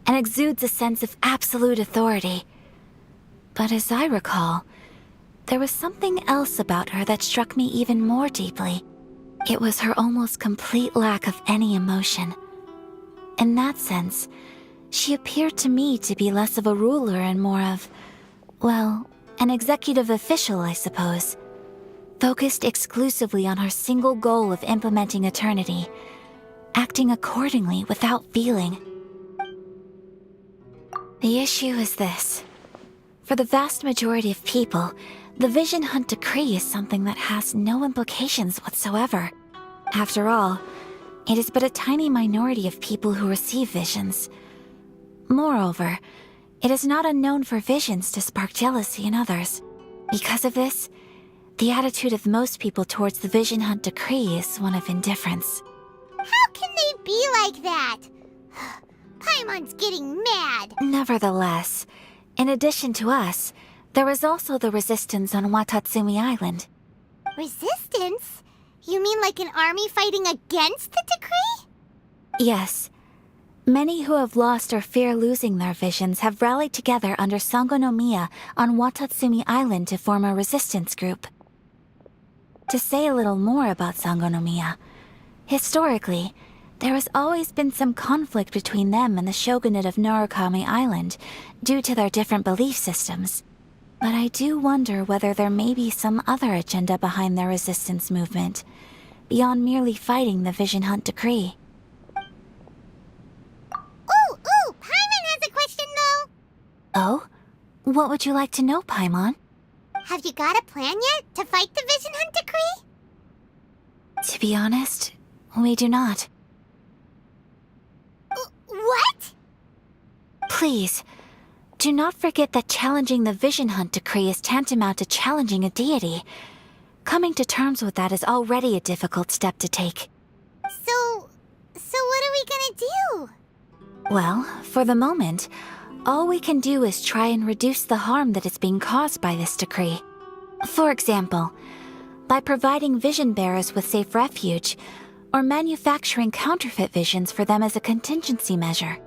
and exudes a sense of absolute authority. But as I recall, there was something else about her that struck me even more deeply. It was her almost complete lack of any emotion. In that sense, she appeared to me to be less of a ruler and more of, well, An executive official, I suppose. Focused exclusively on her single goal of implementing eternity. Acting accordingly without feeling. The issue is this. For the vast majority of people, the Vision Hunt Decree is something that has no implications whatsoever. After all, it is but a tiny minority of people who receive visions. Moreover, it is not unknown for visions to spark jealousy in others. Because of this, the attitude of most people towards the Vision Hunt Decree is one of indifference. How can they be like that? Paimon's getting mad. Nevertheless, in addition to us, there is also the resistance on Watatsumi Island. Resistance? You mean like an army fighting against the decree? Yes. Many who have lost or fear losing their visions have rallied together under Sangonomiya on Watatsumi Island to form a resistance group. To say a little more about Sangonomiya, historically, there has always been some conflict between them and the shogunate of Narukami Island due to their different belief systems. But I do wonder whether there may be some other agenda behind their resistance movement, beyond merely fighting the Vision Hunt Decree. Ooh, Paimon has a question though. Oh? What would you like to know, Paimon? Have you got a plan yet to fight the Vision Hunt Decree? To be honest, we do not. What? Please, do not forget that challenging the Vision Hunt Decree is tantamount to challenging a deity. Coming to terms with that is already a difficult step to take. So what are we gonna do? Well, for the moment, all we can do is try and reduce the harm that is being caused by this decree. For example, by providing vision bearers with safe refuge, or manufacturing counterfeit visions for them as a contingency measure.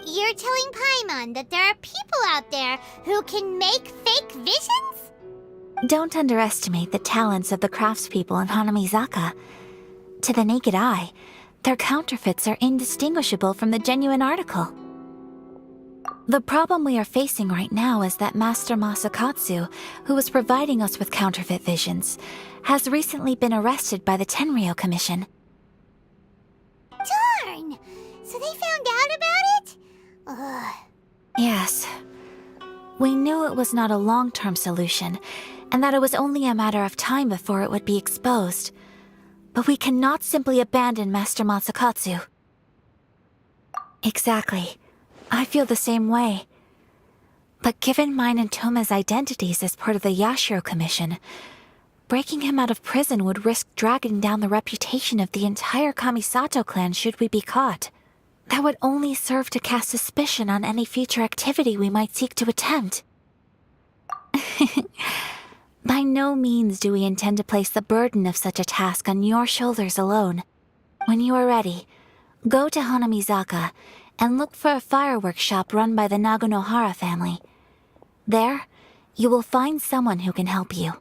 You're telling Paimon that there are people out there who can make fake visions? Don't underestimate the talents of the craftspeople in Hanamizaka. To the naked eye, their counterfeits are indistinguishable from the genuine article. The problem we are facing right now is that Master Masakatsu, who was providing us with counterfeit visions, has recently been arrested by the Tenryou Commission. Darn! So they found out about it? Ugh. Yes. We knew it was not a long-term solution, and that it was only a matter of time before it would be exposed. But we cannot simply abandon Master Masakatsu. Exactly. I feel the same way. But given mine and Toma's identities as part of the Yashiro Commission, breaking him out of prison would risk dragging down the reputation of the entire Kamisato clan should we be caught. That would only serve to cast suspicion on any future activity we might seek to attempt. By no means do we intend to place the burden of such a task on your shoulders alone. When you are ready, go to Hanamizaka and look for a fireworks shop run by the Nagonohara family. There, you will find someone who can help you.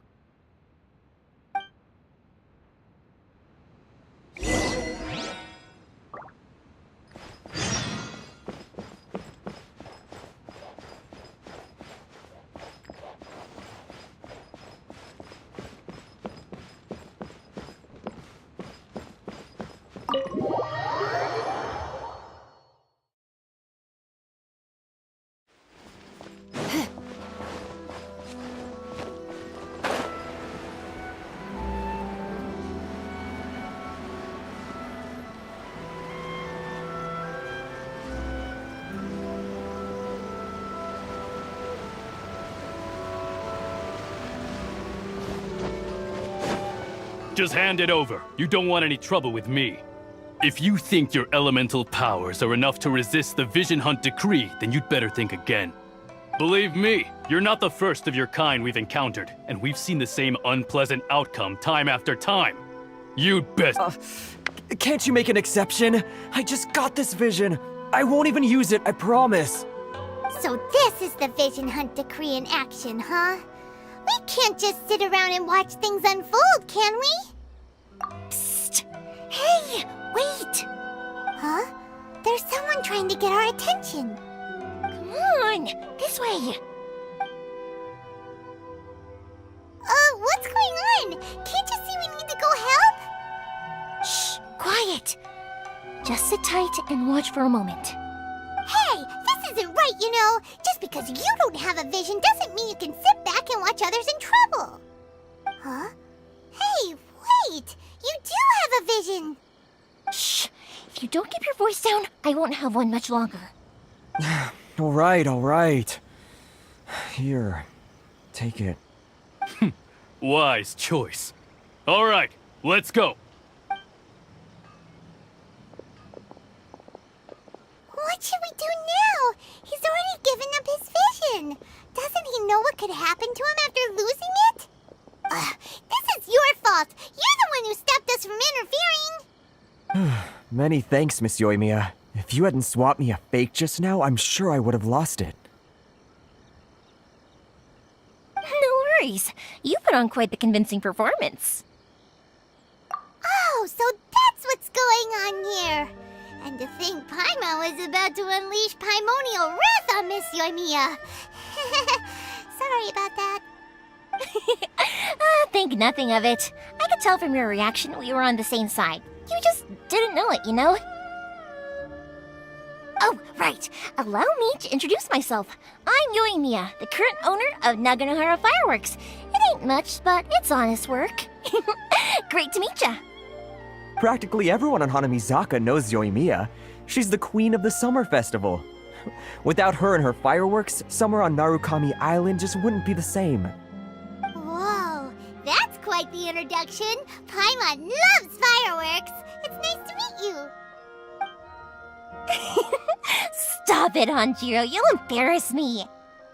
Just hand it over. You don't want any trouble with me. If you think your elemental powers are enough to resist the Vision Hunt Decree, then you'd better think again. Believe me, you're not the first of your kind we've encountered, and we've seen the same unpleasant outcome time after time. You'd best... Can't you make an exception? I just got this vision. I won't even use it, I promise. So this is the Vision Hunt Decree in action, huh? We can't just sit around and watch things unfold, can we? Psst! Hey, wait! Huh? There's someone trying to get our attention. Come on, this way. Just sit tight and watch for a moment. Hey, this isn't right, you know. Just because you don't have a vision doesn't mean you can sit back and watch others in trouble. Huh? Hey, wait! You do have a vision! Shh! If you don't keep your voice down, I won't have one much longer. All right. Here, take it. Wise choice. All right, let's go. What should we do now? He's already given up his vision. Doesn't he know what could happen to him after losing it? This is your fault. You're the one who stopped us from interfering. Many thanks, Miss Euthymia. If you hadn't swapped me a fake just now, I'm sure I would have lost it. No worries. You put on quite the convincing performance. Oh, so that's what's going on here. And to think Paimon was about to unleash Paimonial wrath on Miss Euthymia. Sorry about that. Think nothing of it. I could tell from your reaction we were on the same side. You just didn't know it, you know? Oh, right. Allow me to introduce myself. I'm Euthymia, the current owner of Naganohara Fireworks. It ain't much, but it's honest work. Great to meet ya. Practically everyone on Hanamizaka knows Euthymia. She's the queen of the summer festival. Without her and her fireworks, summer on Narukami Island just wouldn't be the same. Whoa, that's quite the introduction. Paimon loves fireworks. It's nice to meet you. Stop it, Hanjiro. You'll embarrass me.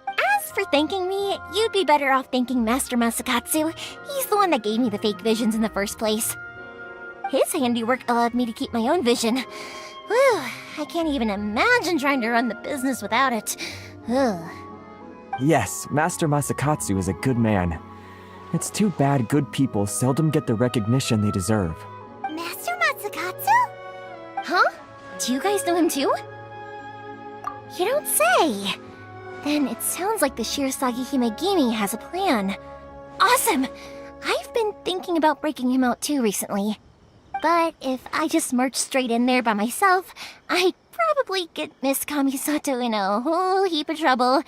As for thanking me, you'd be better off thanking Master Masakatsu. He's the one that gave me the fake visions in the first place. His handiwork allowed me to keep my own vision. Whew, I can't even imagine trying to run the business without it. Ugh. Yes, Master Masakatsu is a good man. It's too bad good people seldom get the recognition they deserve. Master Masakatsu? Huh? Do you guys know him too? You don't say! Then it sounds like the Shirasagi Himegimi has a plan. Awesome! I've been thinking about breaking him out too recently. But if I just marched straight in there by myself, I'd probably get Miss Kamisato in a whole heap of trouble.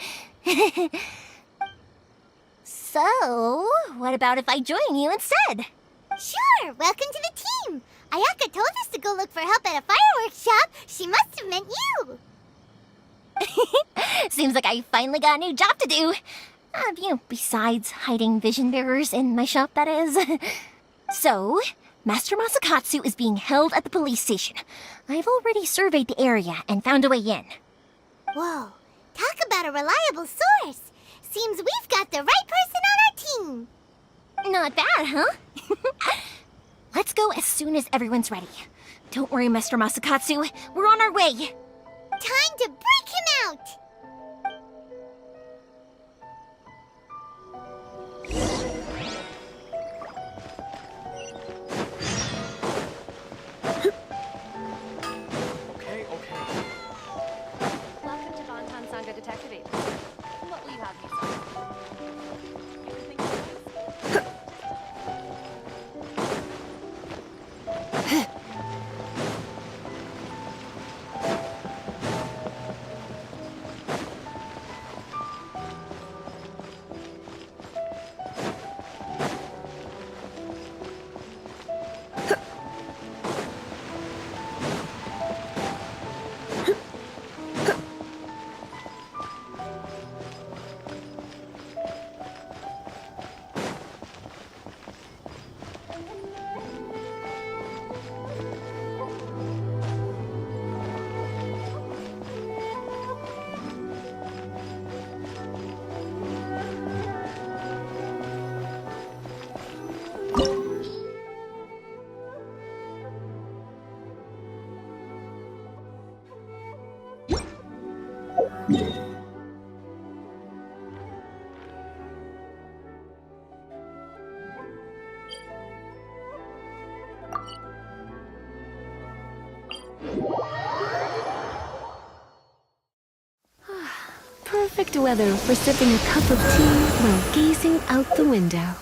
So, what about if I join you instead? Sure, welcome to the team. Ayaka told us to go look for help at a fireworks shop. She must have meant you. Seems like I finally got a new job to do. Besides hiding vision bearers in my shop, that is. So, Master Masakatsu is being held at the police station. I've already surveyed the area and found a way in. Whoa, talk about a reliable source. Seems we've got the right person on our team. Not bad, huh? Let's go as soon as everyone's ready. Don't worry, Master Masakatsu. We're on our way. Time to break him out. Welcome to Bonton Sanga Detective Agency. What will you have me say? Everything nice? Perfect weather for sipping a cup of tea while gazing out the window.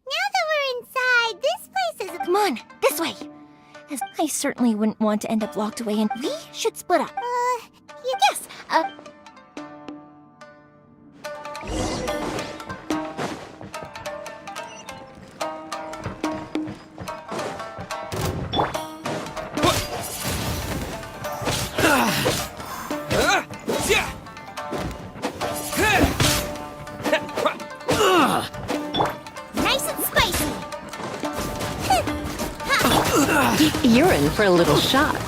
Now that we're inside, this place is... Come on, this way! As I certainly wouldn't want to end up locked away, and we should split up. Yes, nice and spicy! You're in for a little shock.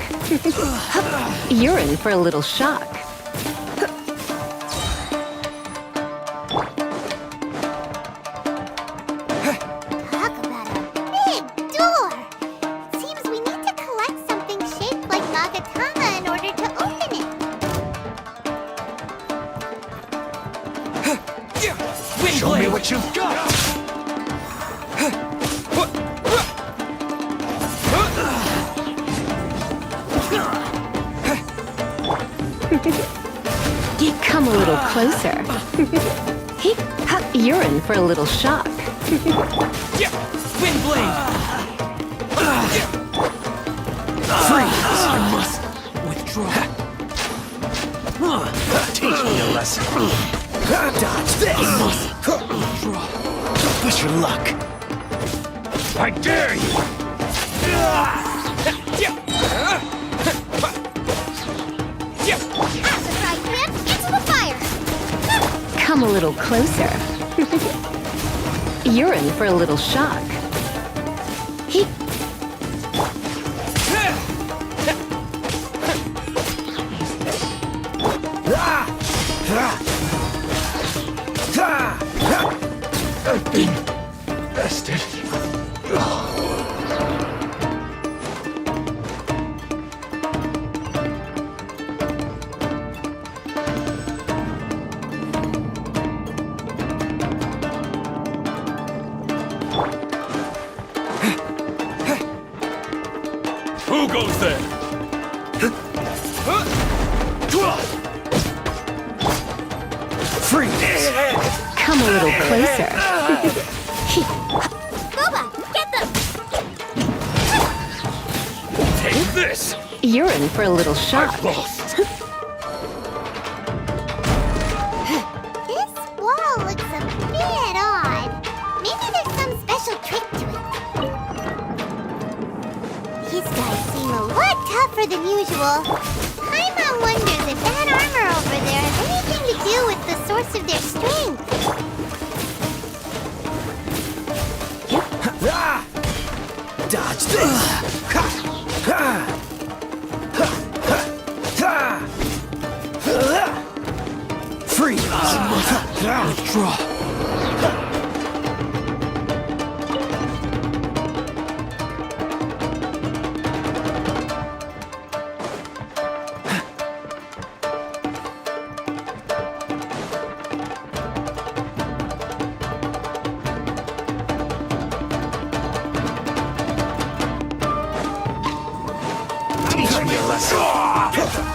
You're in for a little shock. Talk about a big door! Seems we need to collect something shaped like Magatama in order to open it. Show me what you've got! Come a little closer. You're in for a little shock. Wind blade! Freeze! I must withdraw. Teach me a lesson. Dodge this! I must withdraw. Push your luck. I dare you! Into the fire! Come a little closer. You're in for a little shock. I've been bested. Who goes there? Freeze! Come a little closer. Boba, get them! Take this! You're in for a little shock. Lost! This wall looks a bit odd. Maybe there's some special trick to it. These guys seem a lot tougher than usual. Paimon wonders if that armor over there has anything to do with the source of their strength. Dodge this! Freeze! Withdraw!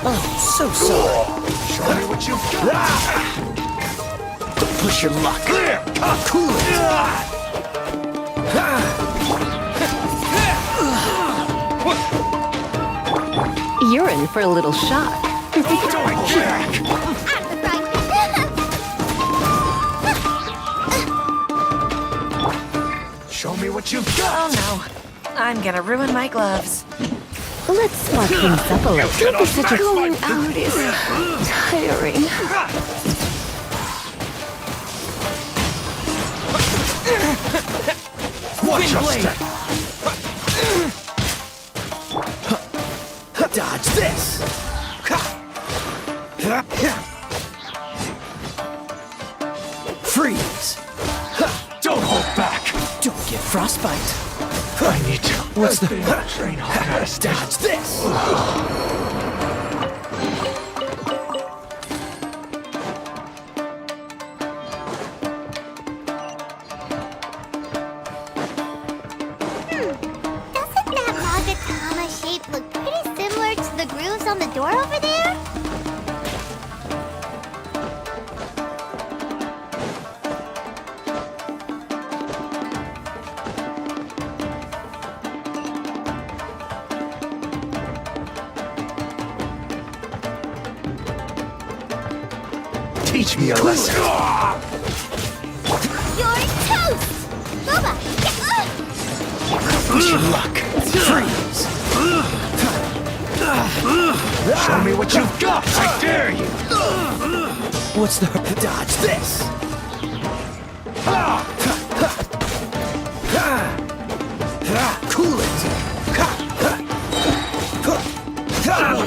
Oh, so sorry. Show me what you've got. Don't push your luck. Cool it. You're in for a little shock. Show me what you've got. oh no. I'm gonna ruin my gloves. Let's spark things up a little. Get off my Going out is tiring. Watch your step. Dodge this. Freeze. Don't hold back. Don't get frostbite. I need to. What's the train harder? Dodge this. Doesn't that Magatama shape look pretty similar to the grooves on the door over there? Teach me a lesson. You're toast! Boba, get up! Push your luck. Freeze. Show me what you've got. I dare you. What's the dodge this? Cool it.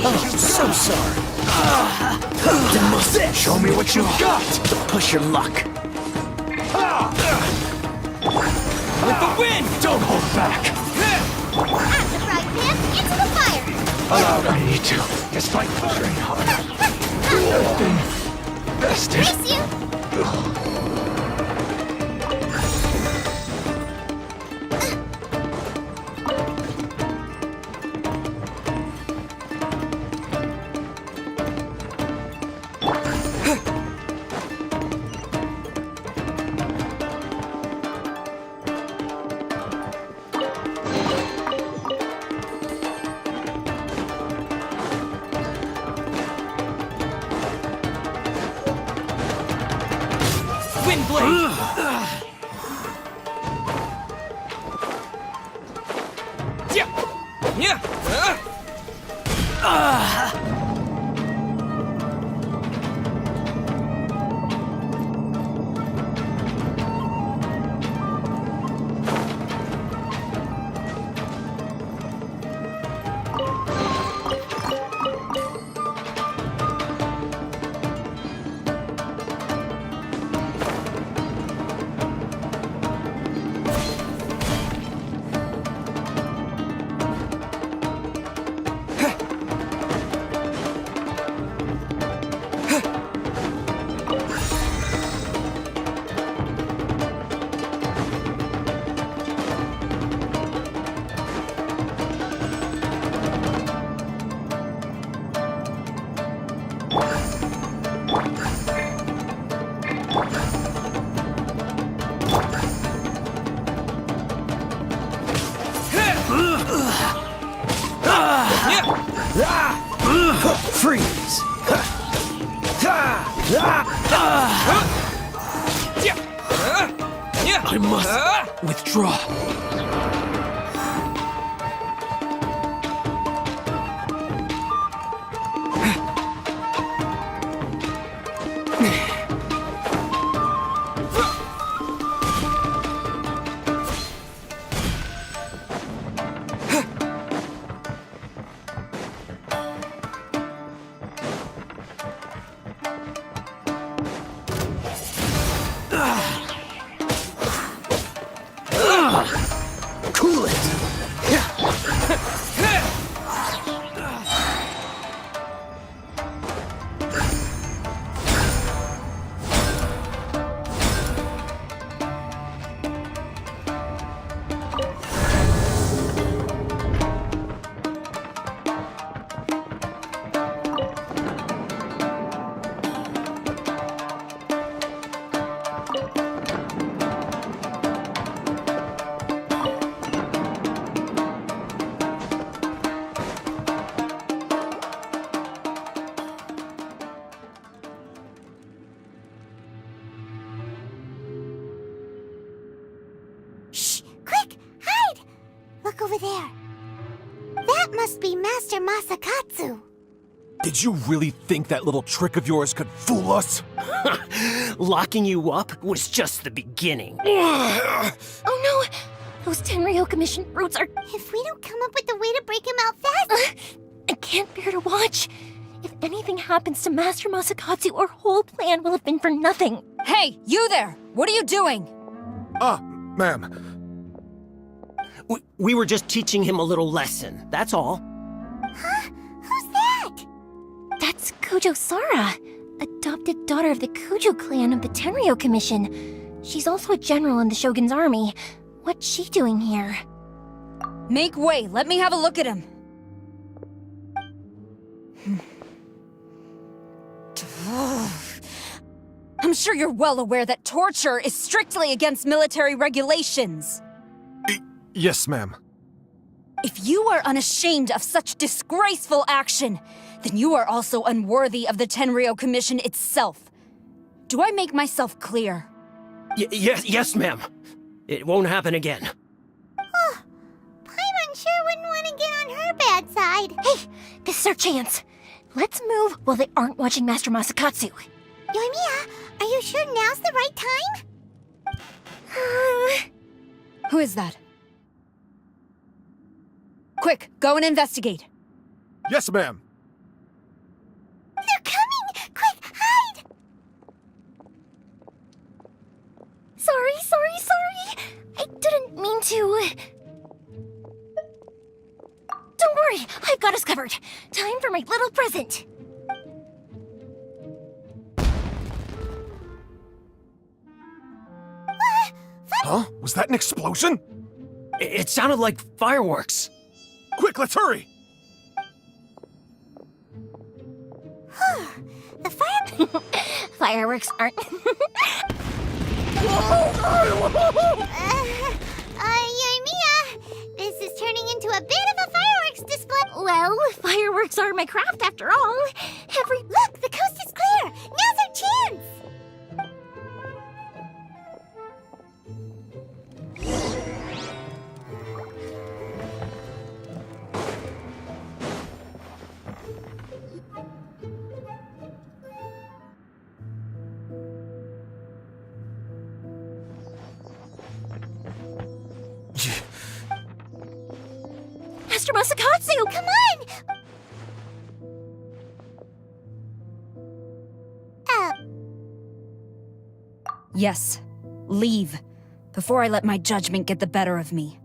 Oh, so sorry. Show me what you've got. Push your luck. With the wind! Don't hold back. At the frying pan, into the fire! I need to. Despite train harder. Bested. Miss you! Wind blade. Freeze! I must withdraw. over there. That must be Master Masakatsu. Did you really think that little trick of yours could fool us? Locking you up was just the beginning. Oh no! Those Tenryou Commission brutes are... If we don't come up with a way to break him out fast... I can't bear to watch. If anything happens to Master Masakatsu, our whole plan will have been for nothing. Hey, you there! What are you doing? Ma'am. We were just teaching him a little lesson, that's all. Huh? Who's that? That's Kujo Sara, adopted daughter of the Kujo clan of the Tenryou Commission. She's also a general in the Shogun's army. What's she doing here? Make way, let me have a look at him. I'm sure you're well aware that torture is strictly against military regulations. Yes, ma'am. If you are unashamed of such disgraceful action, then you are also unworthy of the Tenryou Commission itself. Do I make myself clear? Yes, ma'am. It won't happen again. Oh, Paimon sure wouldn't want to get on her bad side. Hey, this is our chance. Let's move while they aren't watching Master Masakatsu. Euthymia, are you sure now's the right time? Who is that? Quick, go and investigate. Yes, ma'am. They're coming! Quick, hide! Sorry. I didn't mean to... Don't worry, I've got us covered. Time for my little present. Huh? Was that an explosion? It sounded like fireworks. Quick, let's hurry! The fire... Fireworks aren't... Euthymia, this is turning into a bit of a fireworks display. Well, fireworks are my craft after all. Look, the coast is clear. Now's our chance. Master Masakatsu, come on! Yes, leave. Before I let my judgment get the better of me.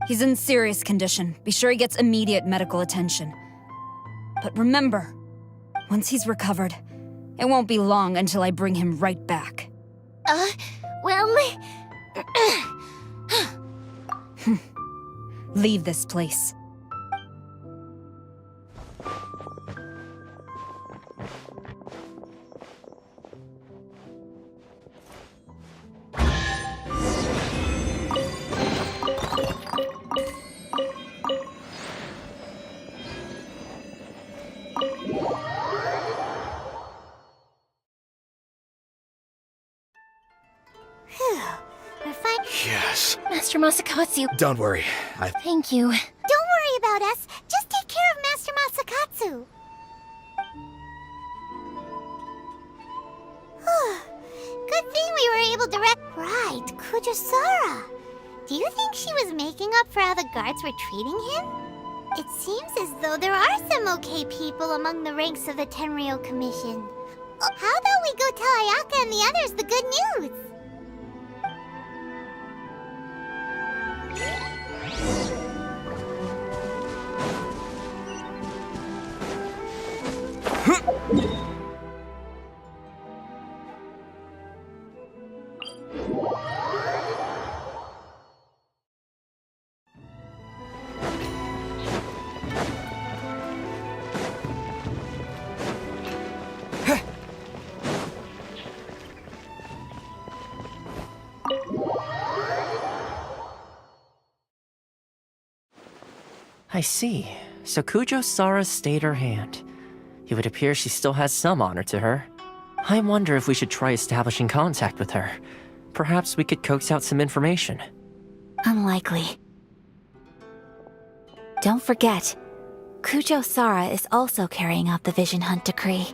He's in serious condition. Be sure he gets immediate medical attention. But remember, once he's recovered, it won't be long until I bring him right back. Well... Leave this place. We're fine. Yes. Master Masakatsu, Don't worry. thank you. Don't worry about us. Just take care of Master Masakatsu. Good thing we were able to Right, Kujasara. Do you think she was making up for how the guards were treating him? It seems as though there are some okay people among the ranks of the Tenryou Commission. How about we go tell Ayaka and the others the good news? I see. So Kujo Sara stayed her hand. It would appear she still has some honor to her. I wonder if we should try establishing contact with her. Perhaps we could coax out some information. Unlikely. don't forget, Kujo Sara is also carrying out the Vision Hunt decree.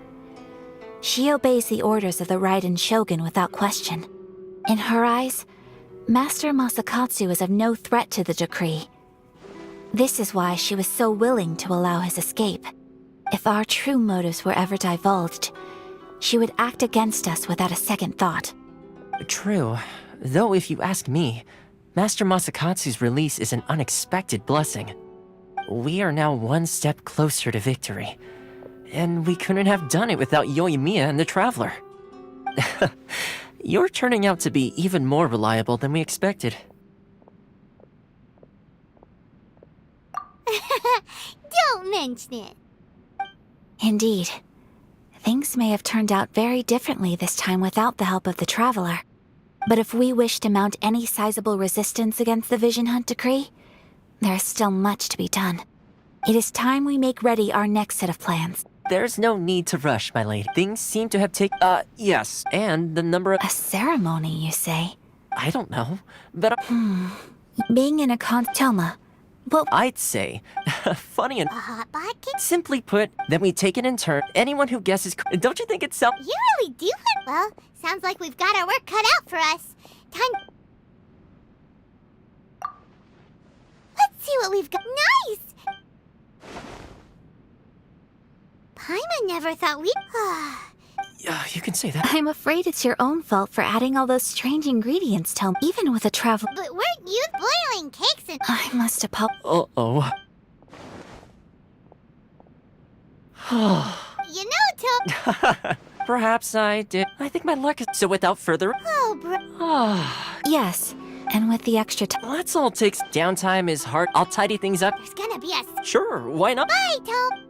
She obeys the orders of the Raiden Shogun without question. In her eyes, Master Masakatsu is of no threat to the decree. This is why she was so willing to allow his escape. If our true motives were ever divulged, she would act against us without a second thought. True. Though if you ask me, Master Masakatsu's release is an unexpected blessing. We are now one step closer to victory. And we couldn't have done it without Euthymia and the Traveler. You're turning out to be even more reliable than we expected. Don't mention it. Indeed. Things may have turned out very differently this time without the help of the Traveler. But if we wish to mount any sizable resistance against the Vision Hunt decree, there is still much to be done. It is time we make ready our next set of plans. There's no need to rush, my lady. Things seem to have taken... yes, and the number of... A ceremony, you say? I don't know, but... Being in a Toma, what... I'd say, funny and... A hot pocket? Simply put, then we take it in turn. Anyone who guesses... Don't you think it's self... You really do it well. Sounds like we've got our work cut out for us. Time... Let's see what we've got. Nice! Paimon never thought we'd... you can say that. I'm afraid it's your own fault for adding all those strange ingredients, Tome, even with a travel... But weren't you boiling cakes and... I must have Uh-oh. You know, Tome... Perhaps I did. I think my luck is... So without further... Oh, bro... Yes, and with the extra time... Let's all take... Downtime is hard. I'll tidy things up. There's gonna be a... Sure, why not? Bye, Tome!